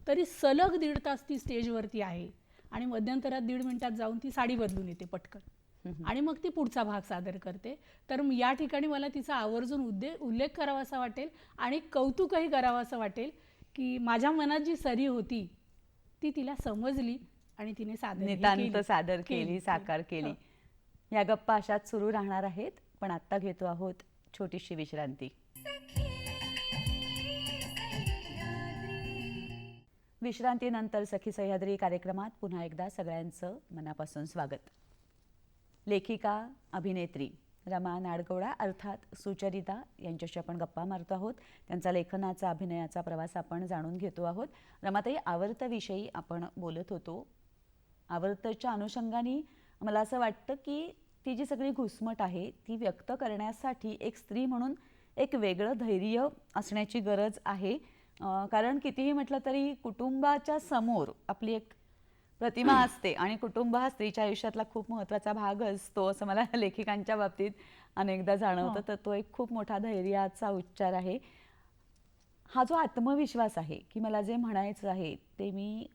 [SPEAKER 2] तरी सलग 1.5 तास ती स्टेजवरती आहे आणि मध्यंतरात 1.5 मिनिटात जाऊन ती साडी बदलून येते पटकन आणि मग ती पुढचा भाग सादर करते. तर या ठिकाणी मला तिचा आवर्जून उल्लेख करावासा वाटेल आणि कौतुकही करावंसं वाटेल की माझ्या मनात जी सरी होती ती तिला समजली आणि तिने
[SPEAKER 1] नितांत सादर केली, साकार केली. या गप्पा अशाच सुरू राहणार आहेत, पण आत्ता घेतो आहोत छोटीशी विश्रांती. विश्रांतीनंतर सखी सह्याद्री कार्यक्रमात पुन्हा एकदा सगळ्यांचं मनापासून स्वागत. लेखिका, अभिनेत्री रमा नाडगौडा अर्थात सुचरिता यांच्याशी आपण गप्पा मारतो आहोत. त्यांचा लेखनाचा, अभिनयाचा प्रवास आपण जाणून घेतो आहोत. रमाताई, आवर्तविषयी आपण बोलत होतो. आवर्तच्या अनुषंगाने मला असं वाटतं की ती जी सगळी घुसमट आहे ती व्यक्त करण्यासाठी एक स्त्री म्हणून एक वेगळं धैर्य असण्याची गरज आहे. कारण कितीही म्हटलं तरी कुटुंबाच्या समोर आपली एक प्रतिमा असते आणि कुटुंब हा स्त्रीच्या आयुष्यातला खूप महत्त्वाचा भाग असतो असं मला लेखिकांच्या बाबतीत अनेकदा जाणवतं. तर तो एक खूप मोठा धैर्याचा उच्चार आहे. हा जो आत्मविश्वास आहे की मला जे म्हणायचं आहे ते मी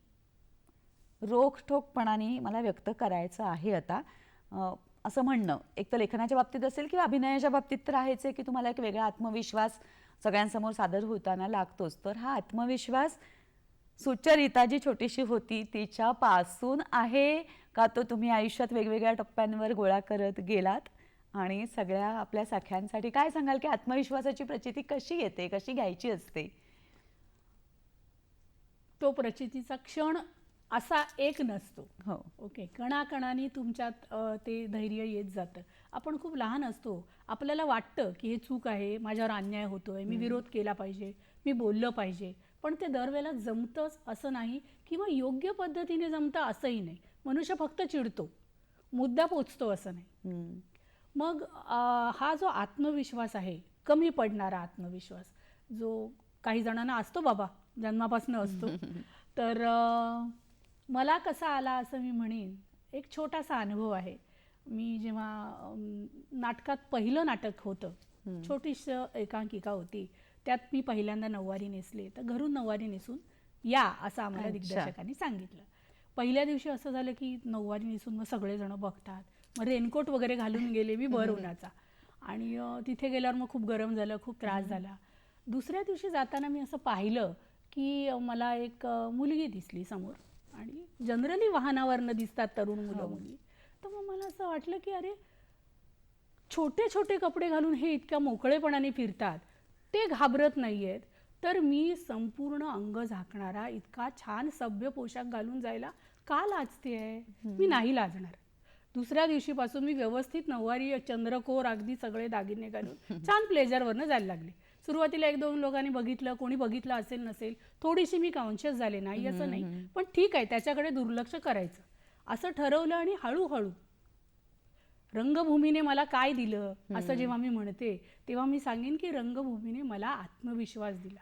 [SPEAKER 1] रोखठोकपणाने मला व्यक्त करायचं आहे आता, असं म्हणणं एक तर लेखनाच्या बाबतीत असेल किंवा अभिनयाच्या बाबतीत तर आहेच आहे की तुम्हाला एक वेगळा आत्मविश्वास सगळ्यांसमोर सादर होताना लागतोच. तर हा आत्मविश्वास सुचरिता जी छोटीशी होती तिच्यापासून आहे का तो तुम्ही आयुष्यात वेगवेगळ्या टप्प्यांवर गोळा करत गेलात? आणि सगळ्या आपल्या सख्यांसाठी काय सांगाल की आत्मविश्वासाची प्रचिती कशी येते, कशी घ्यायची असते?
[SPEAKER 2] तो प्रचितीचा क्षण असा एक नसतो.
[SPEAKER 1] हो,
[SPEAKER 2] ओके, कणाकणाने तुमच्यात ते धैर्य येत जातं. आपण खूप लहान असतो, आपल्याला वाटतं की हे चूक आहे, माझ्यावर अन्याय होतोय, मी विरोध केला पाहिजे, मी बोललं पाहिजे, पण ते दरवेळेला जमतंच असं नाही किंवा योग्य पद्धतीने जमतं असंही नाही. मनुष्य फक्त चिडतो, मुद्दा पोचतो असं नाही. मग हा जो आत्मविश्वास आहे, कमी पडणारा आत्मविश्वास, जो काही जणांना असतो बाबा, जन्मापासून असतो, तर मला कसा आला असं मी म्हणेन. एक छोटासा अनुभव आहे. मी जेव्हा नाटकात पहिलं नाटक होतं, छोटीशी एकांकिका होती, त्यात मी पहिल्यांदा नऊवारी नेसले. तर घरून नऊवारी नेसून या असं आम्हाला दिग्दर्शकांनी सांगितलं. पहिल्या दिवशी असं झालं की नऊवारी नेसून मग सगळेजण बघतात, मग रेनकोट वगैरे घालून गेले मी भर उन्हाचा, आणि तिथे गेल्यावर मग खूप गरम झालं, खूप त्रास झाला. दुसऱ्या दिवशी जाताना मी असं पाहिलं की मला एक मुलगी दिसली समोर, आणि जनरली वाहनावरनं दिसतात तरुण मुलं मुली. तर मग मला असं वाटलं की अरे, छोटे छोटे कपडे घालून हे इतक्या मोकळेपणाने फिरतात, ते घाबरत नाही आहेत, तर मी संपूर्ण अंग झाकणारा इतका छान सभ्य पोशाख घालून जायला का लाजते आहे? मी नाही लाजणार. दुसऱ्या दिवशीपासून मी व्यवस्थित नऊवारी, चंद्रकोर, अगदी सगळे दागिने घालून छान प्लेजरवरनं जायला लागले. सुरुवातीला 1-2 लोकांनी बघितलं, कोणी बघितलं असेल नसेल, थोडीशी मी कॉन्शियस झाले, नाही असं नाही, पण ठीक आहे, त्याच्याकडे दुर्लक्ष करायचं असं ठरवलं. आणि हळूहळू रंगभूमीने मला काय दिलं असं जेव्हा मी म्हणते तेव्हा मी सांगेन की रंगभूमीने मला आत्मविश्वास दिला.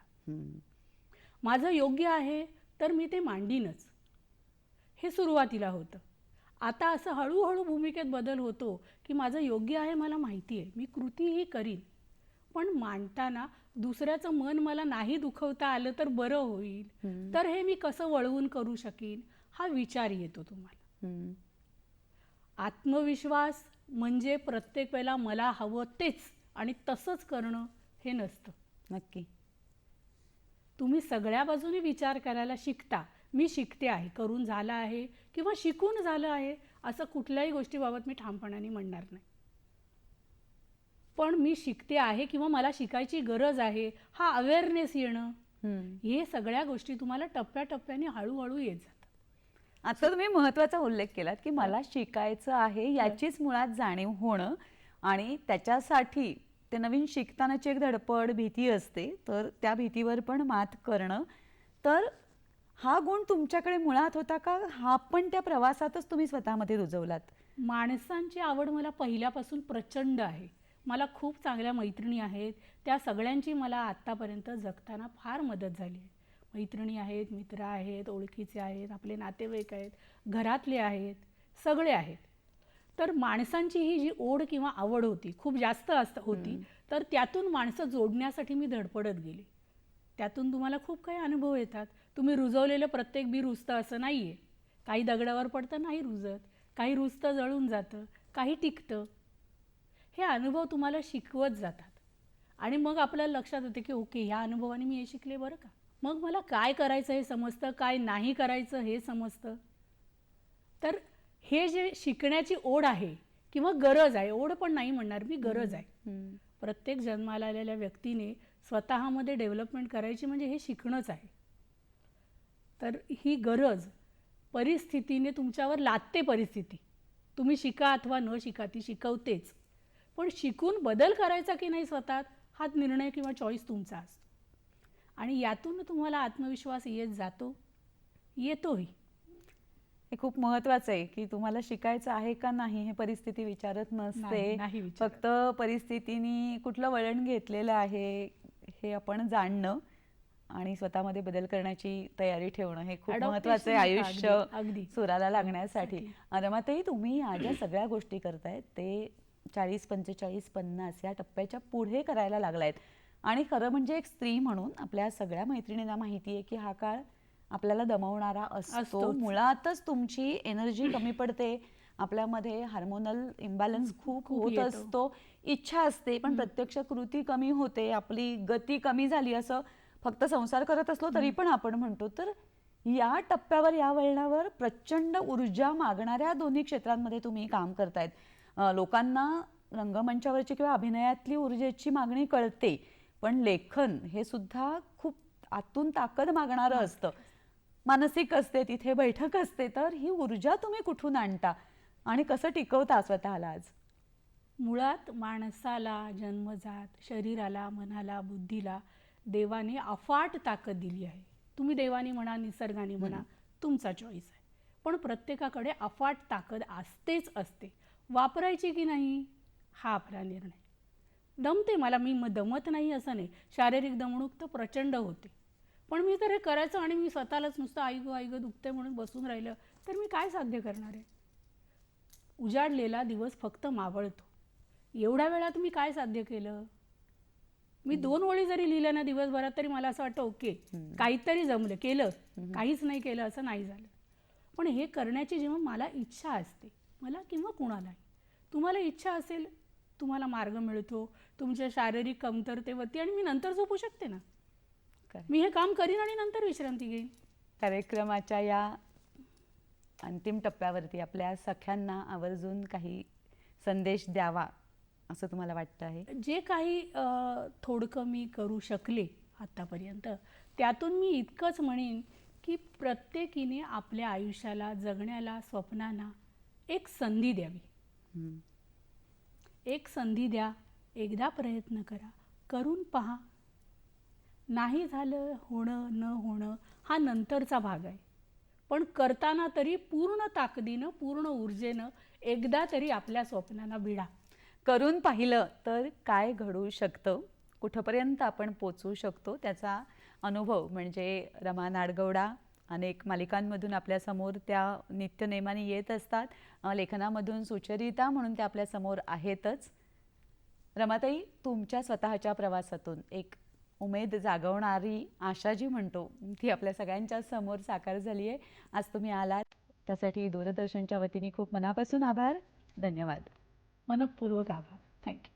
[SPEAKER 2] माझं योग्य आहे तर मी ते मांडीनच, हे सुरुवातीला होतं. आता असं हळूहळू भूमिकेत बदल होतो की माझं योग्य आहे, मला माहिती आहे, मी कृतीही करीन, पण मांडताना दुसऱ्याचं मन मला नाही दुखवता आलं तर बरं होईल, तर हे मी कसं वळवून करू शकीन, हा विचार येतो तुम्हाला. आत्मविश्वास म्हणजे प्रत्येक वेळेला मला हवं तेच आणि तसंच करणं हे नसतं.
[SPEAKER 1] नक्की.
[SPEAKER 2] तुम्ही सगळ्या बाजूने विचार करायला शिकता. मी शिकते आहे, करून झालं आहे किंवा शिकून झालं आहे, असं कुठल्याही गोष्टीबाबत मी ठामपणाने म्हणणार नाही. पण मी शिकते आहे किंवा मला शिकायची गरज आहे, हा अवेअरनेस येणं, हे सगळ्या गोष्टी तुम्हाला टप्प्याटप्प्याने हळूहळू येत जातात.
[SPEAKER 1] आता तुम्ही महत्त्वाचा उल्लेख केलात की मला शिकायचं आहे याचीच मुळात जाणीव होणं, आणि त्याच्यासाठी ते नवीन शिकतानाची एक धडपड, भीती असते, तर त्या भीतीवर पण मात करणं. तर हा गुण तुमच्याकडे मुळात होता का, हा पण त्या प्रवासातच तुम्ही स्वतःमध्ये रुजवलात?
[SPEAKER 2] माणसांची आवड मला पहिल्यापासून प्रचंड आहे. मला खूप चांगल्या मैत्रिणी आहेत, त्या सगळ्यांची मला आत्तापर्यंत जगताना फार मदत झाली आहे. मैत्रिणी आहेत, मित्र आहेत, ओळखीचे आहेत, आपले नातेवाईक आहेत, घरातले आहेत, सगळे आहेत. तर माणसांची ही जी ओढ किंवा आवड होती, खूप जास्त होती, तर त्यातून माणसं जोडण्यासाठी मी धडपडत गेले. त्यातून तुम्हाला खूप काही अनुभव येतात. तुम्ही रुजवलेलं प्रत्येक बी रुजतं असं नाही आहे. काही दगडावर पडतं, नाही रुजत, काही रुजतं, जळून जातं, काही टिकतं. हे अनुभव तुम्हाला शिकवत जातात आणि मग आपल्याला लक्षात येते की ओके, ह्या अनुभवाने मी हे शिकले बरं का. मग मला काय करायचं हे समजतं, काय नाही करायचं हे समजतं. तर हे जे शिकण्याची ओढ आहे किंवा गरज आहे, ओढ पण नाही म्हणणार मी, गरज आहे. प्रत्येक जन्माला आलेल्या व्यक्तीने स्वतःमध्ये डेव्हलपमेंट करायची म्हणजे हे शिकणंच आहे. तर ही गरज परिस्थितीने तुमच्यावर लादते. परिस्थिती तुम्ही शिका अथवा न शिका, ती शिकवतेच. पण शिकून बदल करायचा की नाही स्वतःत, हा निर्णय किंवा चॉईस तुमचा असतो. आणि यातून तुम्हाला आत्मविश्वास येत जातो, येतोही.
[SPEAKER 1] हे खूप महत्त्वाचं आहे की तुम्हाला शिकायचं आहे का नाही हे परिस्थिती विचारत नसते.
[SPEAKER 2] नाही विचारत.
[SPEAKER 1] फक्त परिस्थितीने कुठलं वळण घेतलेलं आहे हे आपण जाणणं आणि स्वतःमध्ये बदल करण्याची तयारी ठेवणं हे खूप महत्त्वाचं आहे आयुष्य
[SPEAKER 2] अगदी
[SPEAKER 1] सुराला लागण्यासाठी. रमाताई, तुम्ही या ज्या सगळ्या गोष्टी करतायत ते 40, 45, 50 या टप्प्याच्या पुढे करायला लागलायत. आणि खरं म्हणजे एक स्त्री म्हणून आपल्या सगळ्या मैत्रिणींना माहिती आहे की हा काळ आपल्याला दमवणारा असतो. मुळातच तुमची एनर्जी कमी पडते, आपल्यामध्ये हार्मोनल इम्बॅलन्स खूप होत असतो, इच्छा असते पण प्रत्यक्ष कृती कमी होते, आपली गती कमी झाली असं फक्त संसार करत असलो तरी पण आपण म्हणतो. तर या टप्प्यावर, या वळणावर प्रचंड ऊर्जा मागणाऱ्या दोन्ही क्षेत्रांमध्ये तुम्ही काम करतायत. लोकांना रंगमंचावरची किंवा अभिनयातली ऊर्जेची मागणी कळते, पण लेखन हे सुद्धा खूप आतून ताकद मागणारं असतं, मानसिक असते, तिथे बैठक असते. तर ही ऊर्जा तुम्ही कुठून आणता आणि कसं टिकवता स्वतःला आज?
[SPEAKER 2] मुळात माणसाला जन्मजात शरीराला, मनाला, बुद्धीला देवाने अफाट ताकद दिली आहे. तुम्ही देवाने म्हणा, निसर्गाने म्हणा, तुमचा चॉईस आहे. पण प्रत्येकाकडे अफाट ताकद असतेच असते. वापरायची की नाही हा आपला निर्णय. दमते मला, मी दमत नाही असं नाही, शारीरिक दमणूक तर प्रचंड होते. पण मी तर हे करायचं आणि मी स्वतःलाच नुसतं आई गं दुखते म्हणून बसून राहिलं तर मी काय साध्य करणार आहे? उजाडलेला दिवस फक्त मावळतो. एवढ्या वेळात मी काय साध्य केलं? मी 2 ओळी जरी लिहिल्या ना दिवसभरात तरी मला असं वाटतं ओके, काहीतरी जमलं, केलं. काहीच नाही केलं असं नाही झालं. पण हे करण्याची जेव्हा मला इच्छा असते, मला किंवा कुणालाही, तुम्हाला इच्छा असेल, तुम्हाला मार्ग मिळतो तुमच्या शारीरिक कमतरतेवरती, आणि मी नंतर झोपू शकते ना. मी हे काम करीन आणि नंतर विश्रांती घेईन.
[SPEAKER 1] कार्यक्रमाच्या या अंतिम टप्प्यावरती आपल्या सख्यांना आवर्जून काही संदेश द्यावा असं तुम्हाला वाटतं आहे?
[SPEAKER 2] जे काही थोडकं मी करू शकले आत्तापर्यंत, त्यातून मी इतकंच म्हणेन की प्रत्येकीने आपल्या आयुष्याला जगण्याला, स्वप्नांना एक संधी द्यावी. एक संधी द्या, एकदा प्रयत्न करा, करून पहा. नाही झालं, होणं न होणं हा नंतरचा भाग आहे. पण करताना तरी पूर्ण ताकदीनं, पूर्ण ऊर्जेनं एकदा तरी आपल्या स्वप्नांना भिडा.
[SPEAKER 1] करून पाहिलं तर काय घडू शकतं, कुठपर्यंत आपण पोचू शकतो त्याचा अनुभव म्हणजे रमा नाडगौडा अनेक मालिकांमधून आपल्यासमोर त्या नित्यनेमाने येत असतात. लेखनामधून सुचरिता म्हणून त्या आपल्यासमोर आहेतच. रमाताई, तुमच्या स्वतःच्या प्रवासातून एक उमेद जागवणारी आशा जी म्हणतो ती आपल्या सगळ्यांच्या समोर साकार झाली आहे. आज तुम्ही आलात त्यासाठी दूरदर्शनच्या वतीने खूप मनापासून आभार. धन्यवाद.
[SPEAKER 2] मनपूर्वक आभार. थँक्यू.